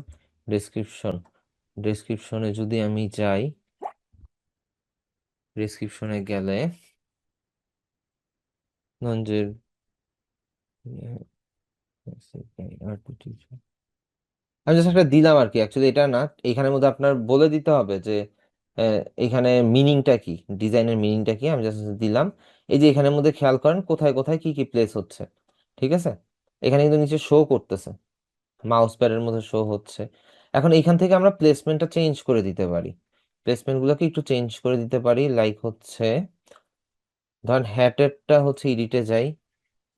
ডেসক্রিপশনে যদি আমি যাই, ডেসক্রিপশনে গেলে ধরুন যে আমি জাস্ট একটা দিলাম আর কি, অ্যাকচুয়ালি এটা না, এখানের মধ্যে আপনার বলে দিতে হবে যে এখানে মিনিংটা কি, ডিজাইনের মিনিংটা কি, আমি জাস্ট দিলাম। এই যে এখানের মধ্যে খেয়াল করেন কোথায় কোথায় কি কি প্লেস হচ্ছে, ঠিক আছে? এখানে কিন্তু নিচে শো করতেছে, মাউস প্যাডের মধ্যে শো হচ্ছে। এখন এইখান থেকে আমরা প্লেসমেন্টটা চেঞ্জ করে দিতে পারি, প্লেসমেন্টগুলোকে একটু চেঞ্জ করে দিতে পারি। লাইক হচ্ছে ধরেন হ্যাটেরটা হচ্ছে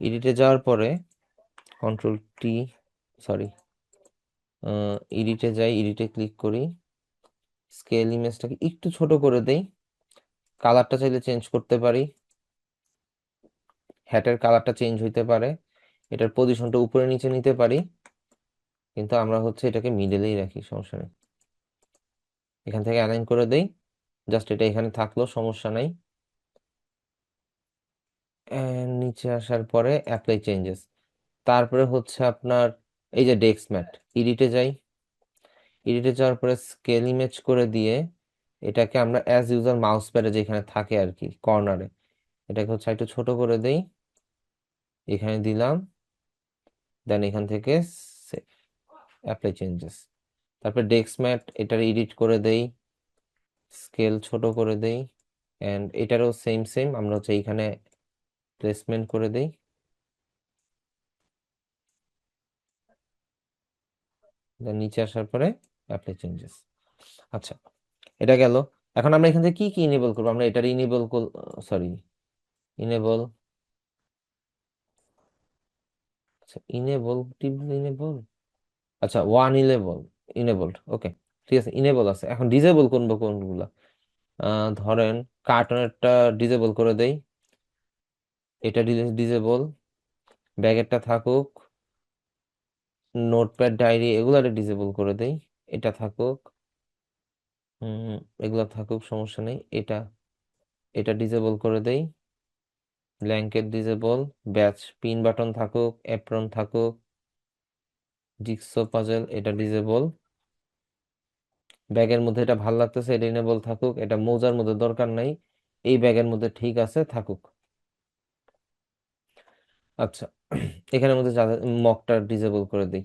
এডিটে যাওয়ার পরে কন্ট্রোল টি, সরি, এডিটে ক্লিক করি, স্কেল ইমেজটাকে একটু ছোট করে দেই, কালারটা চাইলে চেঞ্জ করতে পারি, হ্যাটের কালারটা চেঞ্জ হইতে পারে, এটার পজিশনটা উপরে নিচে নিতে পারি, কিন্তু আমরা হচ্ছে এটাকে মিডলেই রাখি, সমস্যা নেই। এখান থেকে অ্যালাইন করে দেই, জাস্ট এটা এখানে থাকলো, সমস্যা নাই। And নিচে আসার পরে অ্যাপ্লাই চেঞ্জেস, তারপরে হচ্ছে আপনার এই যে ডেস্ক ম্যাট, এডিটে যাই। এডিটে যাওয়ার পরে স্কেল ইমেজ করে দিয়ে এটাকে আমরা অ্যাজ ইউজার মাউস প্যাডে যেখানে থাকে আর কি কর্নারে, এটাকে হচ্ছে একটু ছোট করে দেই, এখানে দিলাম। দেন এখান থেকে সেভ, অ্যাপ্লাই চেঞ্জেস। তারপর ডেস্ক ম্যাট, এটার এডিট করে দেই, স্কেল ছোট করে দেই। অ্যান্ড এটারও সেম সেম, আমরা হচ্ছে এইখানে প্লেসমেন্ট করে দেই। দেন নিচে আসার পরে অ্যাপ্লাই চেঞ্জেস। আচ্ছা, এটা গেল। এখন আমরা এখান থেকে কি কি ইনেবল করবো? আমরা এটার ইনেবল, সরি, ইনেবল, আচ্ছা ইনেবল, ইনেবল, আচ্ছা ওয়ান ইনেবল, ইনেবলড, ওকে ঠিক আছে, ইনেবল আছে। এখন ডিজেবল করবো কোনগুলা? ধরেন কার্টুনেরটা ডিজেবল করে দেই, এটা ডিজেবল, ব্যাগেরটা থাকুক, নোটপ্যাড ডায়েরি এগুলা ডিজেবল করে দেই, এটা থাকুক, এগুলা থাকুক, সমস্যা নেই। এটা এটা ডিজেবল করে দেই, blanket disable, batch pin button থাকুক, অ্যাপ্রন থাকুক, জিগসো পাজল এটা ডিজেবল। ব্যাগের মধ্যে এটা ভাল লাগতেছে, এটা ইনেবল থাকুক। এটা মোজার মধ্যে দরকার নাই, এই ব্যাগের মধ্যে ঠিক আছে, থাকুক। আচ্ছা, এখানের মধ্যে মকটা ডিজেবল করে দিই,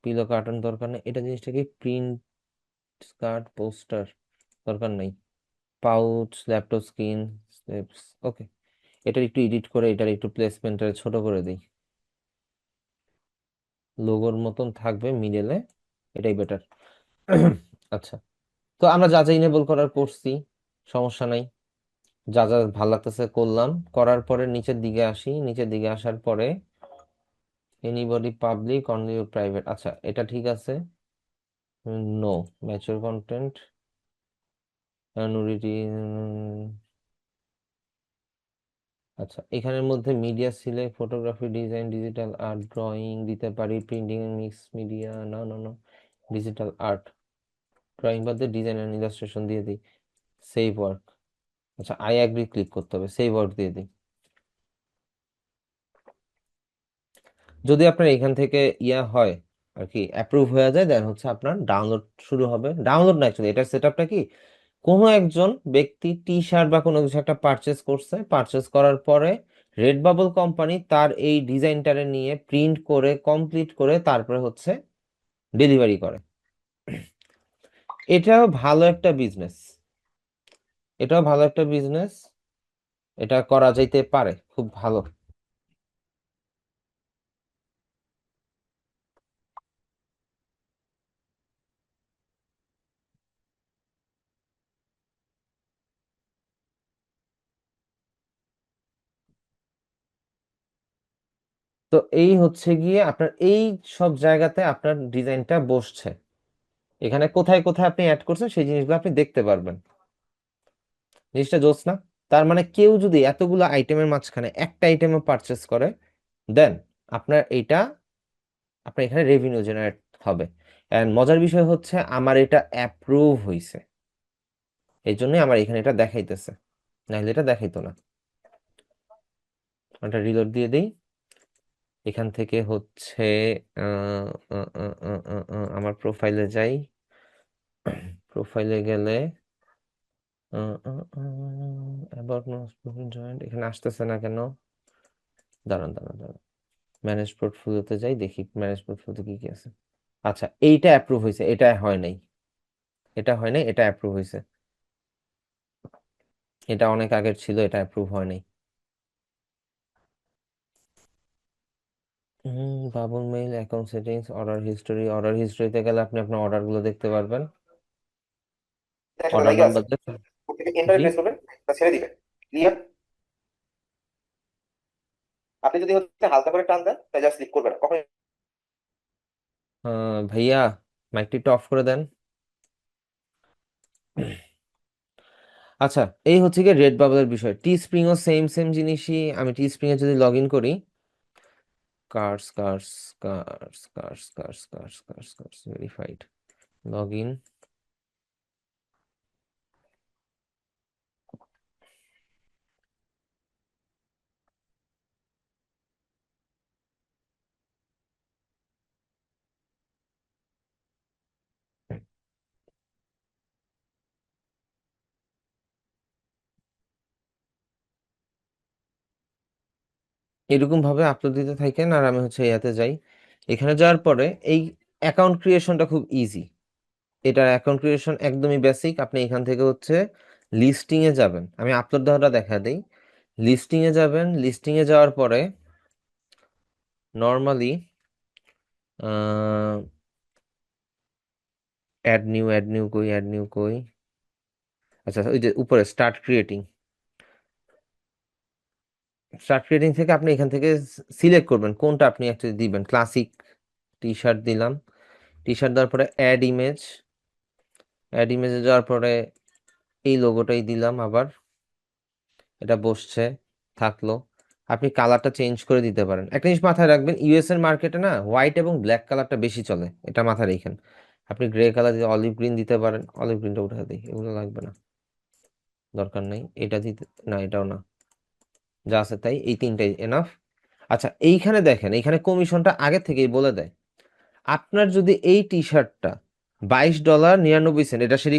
পিলো কার্টন দরকার নেই। এটা জিনিসটা কি, প্রিন্ট কার্ড পোস্টার দরকার নাই, পাউচ ল্যাপটপ স্ক্রিন স্টেপস, ওকে। এটা একটু এডিট করে এটার একটু প্লেসমেন্টটা ছোট করে দিই, লোগোর মতন থাকবে মিডলে, এটাই বেটার। আচ্ছা, তো আমরা যা যা ইনেবল করার করছি, সমস্যা নাই, যা যা ভাল লাগতেছে করলাম। করার পরে নিচের দিকে আসি, নিচের দিকে আসার পরে এনিবডি পাবলিক অনলি প্রাইভেট, আচ্ছা এটা ঠিক আছে। নো ম্যাচিওর কন্টেন্ট, নুডিটি, আচ্ছা এখানের মধ্যে media select, photography, design, digital art, drawing দিতে পারি, প্রিন্টিং, মিক্স মিডিয়া, না না না, ডিজিটাল আর্ট, ড্রয়িং বাদ দিয়ে ডিজাইন অ্যান্ড ইলাস্ট্রেশন দিয়ে দিই, সেভ ওয়ার্ক, আচ্ছা আই অ্যাগ্রি ক্লিক করতে হবে, সেভ ওয়ার্ক দিয়ে দিই। যদি আপনার এখান থেকে ইয়া হয় আর কি, অ্যাপ্রুভ হয়ে যায়, দেন হচ্ছে আপনার ডাউনলোড শুরু হবে। ডাউনলোড না, অ্যাকচুয়ালি এটার সেটআপটা কি, কোনো একজন ব্যক্তি টি শার্ট বা কোনো কিছু একটা পারচেস করছে, পারচেস করার পরে রেডবাবল কোম্পানি তার এই ডিজাইনটারে নিয়ে প্রিন্ট করে কমপ্লিট করে তারপরে হচ্ছে ডেলিভারি করে। এটাও ভালো একটা বিজনেস, এটাও ভালো একটা বিজনেস, এটা করা যাইতে পারে, খুব ভালো। তো এই হচ্ছে গিয়ে আপনার এই সব জায়গাতে আপনার ডিজাইনটা বসছে, এখানে কোথায় কোথায় আপনি অ্যাড করছেন সেই জিনিসগুলো আপনি দেখতে পারবেন। জিনিসটা জোস না? তার মানে কেউ যদি এতগুলো আইটেমের মাঝখানে একটা আইটেমও পারচেস করে, দেন আপনার এইটা, আপনার এখানে রেভিনিউ জেনারেট হবে। এন্ড মজার বিষয় হচ্ছে আমার এটা অ্যাপ্রুভ হইছে, এই জন্যই আমার এখানে এটা দেখাইতেছে, নাহলে এটা দেখাইতো না। এটা রিলোড দিয়ে দিই, এখান থেকে হচ্ছে আমার প্রোফাইলে যাই, প্রোফাইলে গেলে অ্যাবাউট জয়েন্ট, এখানে আসতেছে না কেন? দাঁড়ান দাঁড়ান দাঁড়ান, ম্যানেজ পোর্টফোলিওতে যাই, দেখি ম্যানেজ পোর্টফোলিওতে কি কি আছে। আচ্ছা এইটা অ্যাপ্রুভ হয়েছে, এটা হয় নাই, এটা হয় নাই, এটা অ্যাপ্রুভ হয়েছে। এটা অনেক আগের ছিল, এটা অ্যাপ্রুভ হয় নাই। বাবুল mail, account settings, order history, order হিস্টোরিতে গেলে আপনি আপনার অর্ডার গুলো দেখতে পারবেন, একটা অর্ডার জায়গা আছে, নাম্বার ওর থেকে এন্টারে জি। প্রেস করবেন, তা ছেড়ে দিবেন, ক্লিয়ার। আপনি যদি হচ্ছে হালকা করে টান দেন তাহলে জাস্ট ক্লিক করবেন না কখন। ভাইয়া মাইকটি একটু অফ করে দেন। আচ্ছা, এই হচ্ছে গিয়ে রেড বাবলের বিষয়। টি স্প্রিংও সেম সেম জিনিসই, আমি টি স্প্রিং এ যদি লগ ইন করি, cars verified login এরকম ভাবে আপলোড দিতে থাকেন আর আমি হচ্ছে ইয়াতে যাই। এখানে যাওয়ার পরে এই অ্যাকাউন্ট ক্রিয়েশনটা খুব ইজি। এটার অ্যাকাউন্ট ক্রিয়েশন একদমই বেসিক। আপনি এখান থেকে হচ্ছে লিস্টিং এ যাবেন, আমি আপলোড দেওয়াটা দেখা দেই। লিস্টিং এ যাবেন, লিস্টিং এ যাওয়ার পরে নর্মালি অ্যাড নিউ কই আচ্ছা ওই যে উপরে স্টার্ট ক্রিয়েটিং থেকে আপনি এখান থেকে সিলেক্ট করবেন কোনটা আপনি অ্যাকচুয়ালি দিবেন। ক্লাসিক টি শার্ট দিলাম, টি শার্ট দেওয়ার পরে অ্যাড ইমেজে যাওয়ার পরে এই লোগোটাই দিলাম, আবার এটা বসছে থাকলো। আপনি কালারটা চেঞ্জ করে দিতে পারেন। একটা জিনিস মাথায় রাখবেন, ইউএস এর মার্কেটে না হোয়াইট এবং ব্ল্যাক কালারটা বেশি চলে, এটা মাথায় রেখেন। আপনি গ্রে কালার দিয়ে অলিভ গ্রিন দিতে পারেন, অলিভ গ্রিনটা উঠে দিই, এগুলো লাগবে না, দরকার নেই। এটা দিতে না, এটাও না, যা আছে তাই, এই তিনটাই এনাফ। আচ্ছা এইখানে দেখেন, এইখানে কমিশনটা আগে থেকেই বলে দেয়। আপনার যদি এই টি শার্টটা $22.99 এটা সে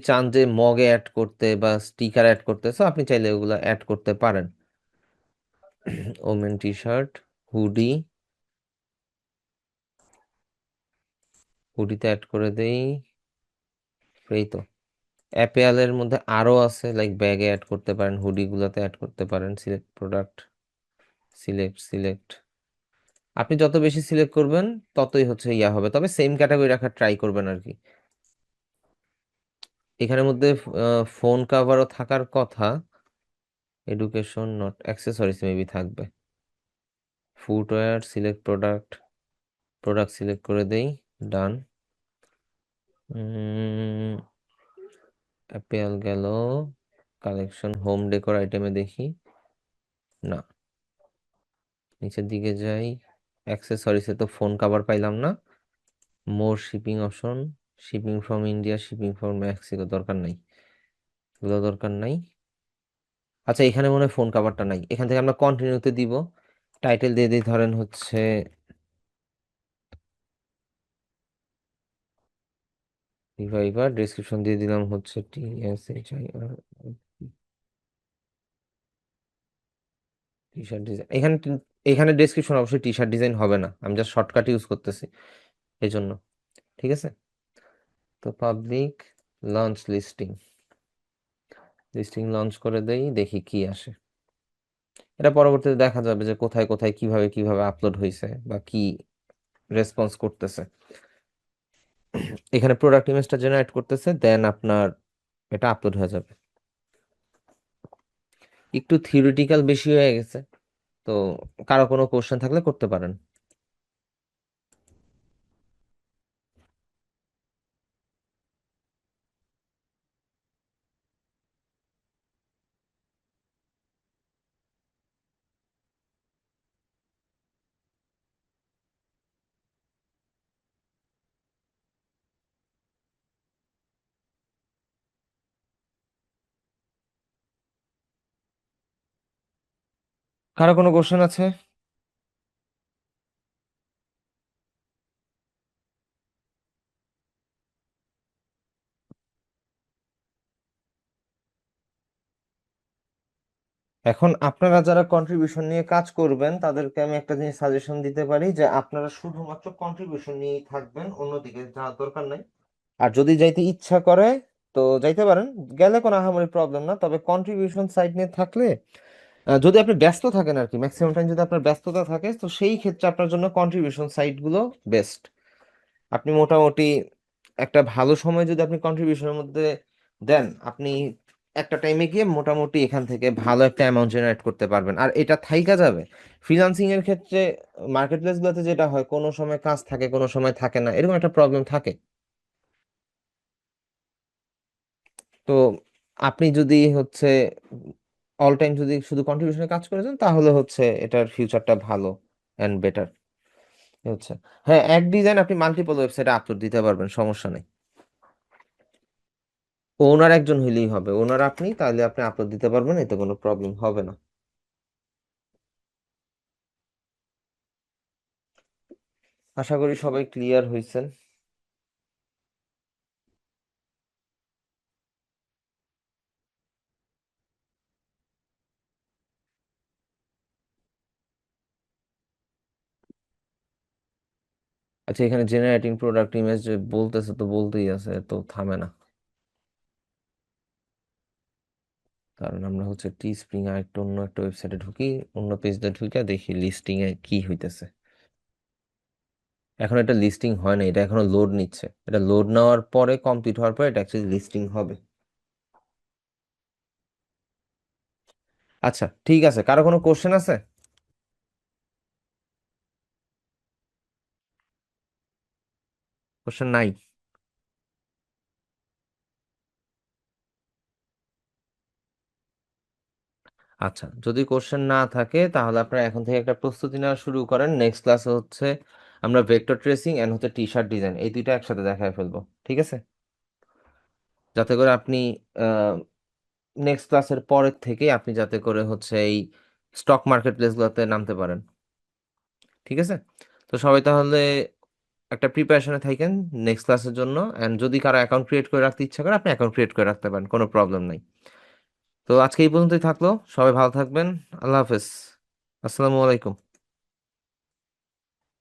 চান যে মগে অ্যাড করতে বা স্টিকার অ্যাড করতে, সো আপনি চাইলে ওগুলো অ্যাড করতে পারেন। ওমেন টি শার্ট, হুডিতে অ্যাড করে দেই। এই তো অ্যাপেলের মধ্যে আরো আছে, লাইক ব্যাগে অ্যাড করতে পারেন, হুডি গুলাতে অ্যাড করতে পারেন। Select product, select. আপনি যত বেশি সিলেক্ট করবেন ততই হচ্ছে ইয়া হবে, তবে সেম ক্যাটাগরি রাখার ট্রাই করবেন আর কি। এখানের মধ্যে ফোন কাভারও থাকার কথা, এডুকেশন নট, অ্যাক্সেসরিজ মেবি থাকবে। ফুটওয়্যার, সিলেক্ট প্রোডাক্ট সিলেক্ট করে দেই, ডান। অ্যাপেল গেল, কালেকশন, হোম ডেকোর আইটেমে দেখি, না, নিচের দিকে যাই, অ্যাক্সেসরিজে তো ফোন কভার পাইলাম না। More shipping option, shipping from India, shipping from Mexico, দরকার নাই, এগুলো দরকার নাই। আচ্ছা এখানে মনে হয় ফোন কভারটা নাই, এখান থেকে আমরা কন্টিনিউতে দিব। টাইটেল দিয়ে দিই ধরেন হচ্ছে রিভাইভার, ডেসক্রিপশন দিয়ে দিলাম হচ্ছে TSHIR টি শার্ট ডিজাইন। এখানে ডেসক্রিপশন অবশ্যই টি শার্ট ডিজাইন হবে না, আমি জাস্ট শর্টকাট ইউজ করতেছি এই জন্য, ঠিক আছে। তো পাবলিক লঞ্চ, লিস্টিং লঞ্চ করে দেই, দেখি কি আসে। এটা পরবর্তীতে দেখা যাবে যে কোথায় কোথায় কিভাবে কিভাবে আপলোড হয়েছে বা কি রেসপন্স করতেছে। এখানে প্রোডাক্ট ইমেজটা জেনারেট করতেছে, দেন আপনার এটা আপলোড হয়ে যাবে। একটু থিওরিটিক্যাল বেশি হয়ে গেছে, তো কারো কোনো কোশ্চেন থাকলে করতে পারেন। কারো কোনো কোশ্চেন আছে? এখন আপনারা যারা কন্ট্রিবিউশন নিয়ে কাজ করবেন তাদেরকে আমি একটা জিনিস সাজেশন দিতে পারি, যে আপনারা শুধুমাত্র কন্ট্রিবিউশন নিয়েই থাকবেন, অন্যদিকে যাওয়ার দরকার নাই। আর যদি যাইতে ইচ্ছা করে তো যাইতে পারেন, গেলে কোনো আহামরি প্রবলেম না। তবে কন্ট্রিবিউশন সাইট নিয়ে থাকলে যদি আপনি ব্যস্ত থাকেন আর কি, ম্যাক্সিমাম টাইম যদি আপনার ব্যস্ততা থাকে, তো সেই ক্ষেত্রে আপনার জন্য কন্ট্রিবিউশন সাইটগুলো বেস্ট। আপনি মোটামুটি একটা ভালো সময় যদি আপনি কন্ট্রিবিউশনের মধ্যে দেন, আপনি একটা টাইমে গিয়ে মোটামুটি এখান থেকে ভালো একটা অ্যামাউন্ট জেনারেট করতে পারবেন, আর এটা থাইকা যাবে। ফ্রিল্যান্সিং এর ক্ষেত্রে মার্কেট প্লেসগুলোতে যেটা হয়, কোনো সময় কাজ থাকে কোনো সময় থাকে না, এরকম একটা প্রবলেম থাকে। তো আপনি যদি হচ্ছে অল টাইম যদি শুধু কন্ট্রিবিউশনে কাজ করে যান, তাহলে হচ্ছে এটার ফিউচারটা ভালো অ্যান্ড বেটার হচ্ছে। হ্যাঁ, এক ডিজাইন আপনি মাল্টিপল ওয়েবসাইটে আপলোড দিতে পারবেন, সমস্যা নেই। ওনার একজন হইলেই হবে, ওনার আপনি, তাহলে আপনি আপলোড দিতে পারবেন, এতে কোনো প্রবলেম হবে না। আশা করি সবাই ক্লিয়ার হয়েছেন। আচ্ছা, এখানে জেনারেটিং প্রোডাক্ট ইমেজ বলতেছে, তো বলতেই আছে, তো থামে না। কারণ আমরা হচ্ছে টি স্প্রিং আর একটা অন্য একটা ওয়েবসাইটে ঢুকি, অন্য পেজে ঢুকে দেখি লিস্টিং এ কি হইতেছে। এখন এটা লিস্টিং হয় না, এটা এখনো লোড নিচ্ছে। এটা লোড নেওয়ার পরে, কমপ্লিট হওয়ার পরে এটা অ্যাকচুয়ালি লিস্টিং হবে। আচ্ছা, ঠিক আছে, কারো কোনো কোশ্চেন আছে? কোশ্চেন নাই? আচ্ছা, যদি কোশ্চেন না থাকে তাহলে আপনারা এখন থেকে একটা প্রস্তুতি নেওয়া শুরু করেন। নেক্সট ক্লাসে হচ্ছে আমরা ভেক্টর ট্রেসিং এন্ড হচ্ছে টি শার্ট ডিজাইন, এই দুইটা একসাথে দেখায় ফেলবো, ঠিক আছে? যাতে করে আপনি নেক্সট ক্লাসের পরের থেকে আপনি যাতে করে হচ্ছে এই স্টক মার্কেট প্লেসগুলোতে নামতে পারেন, ঠিক আছে? তো সবাই তাহলে একটা প্রিপারেশনে থাকেন নেক্সট ক্লাসের জন্য। এন্ড যদি কারো অ্যাকাউন্ট ক্রিয়েট করে রাখতে ইচ্ছা করে, আপনি অ্যাকাউন্ট ক্রিয়েট করে রাখতে পারেন, কোনো প্রবলেম নাই। তো আজকে এই পর্যন্তই থাকলো, সবাই ভালো থাকবেন। আল্লাহ হাফেজ। আসসালামু আলাইকুম।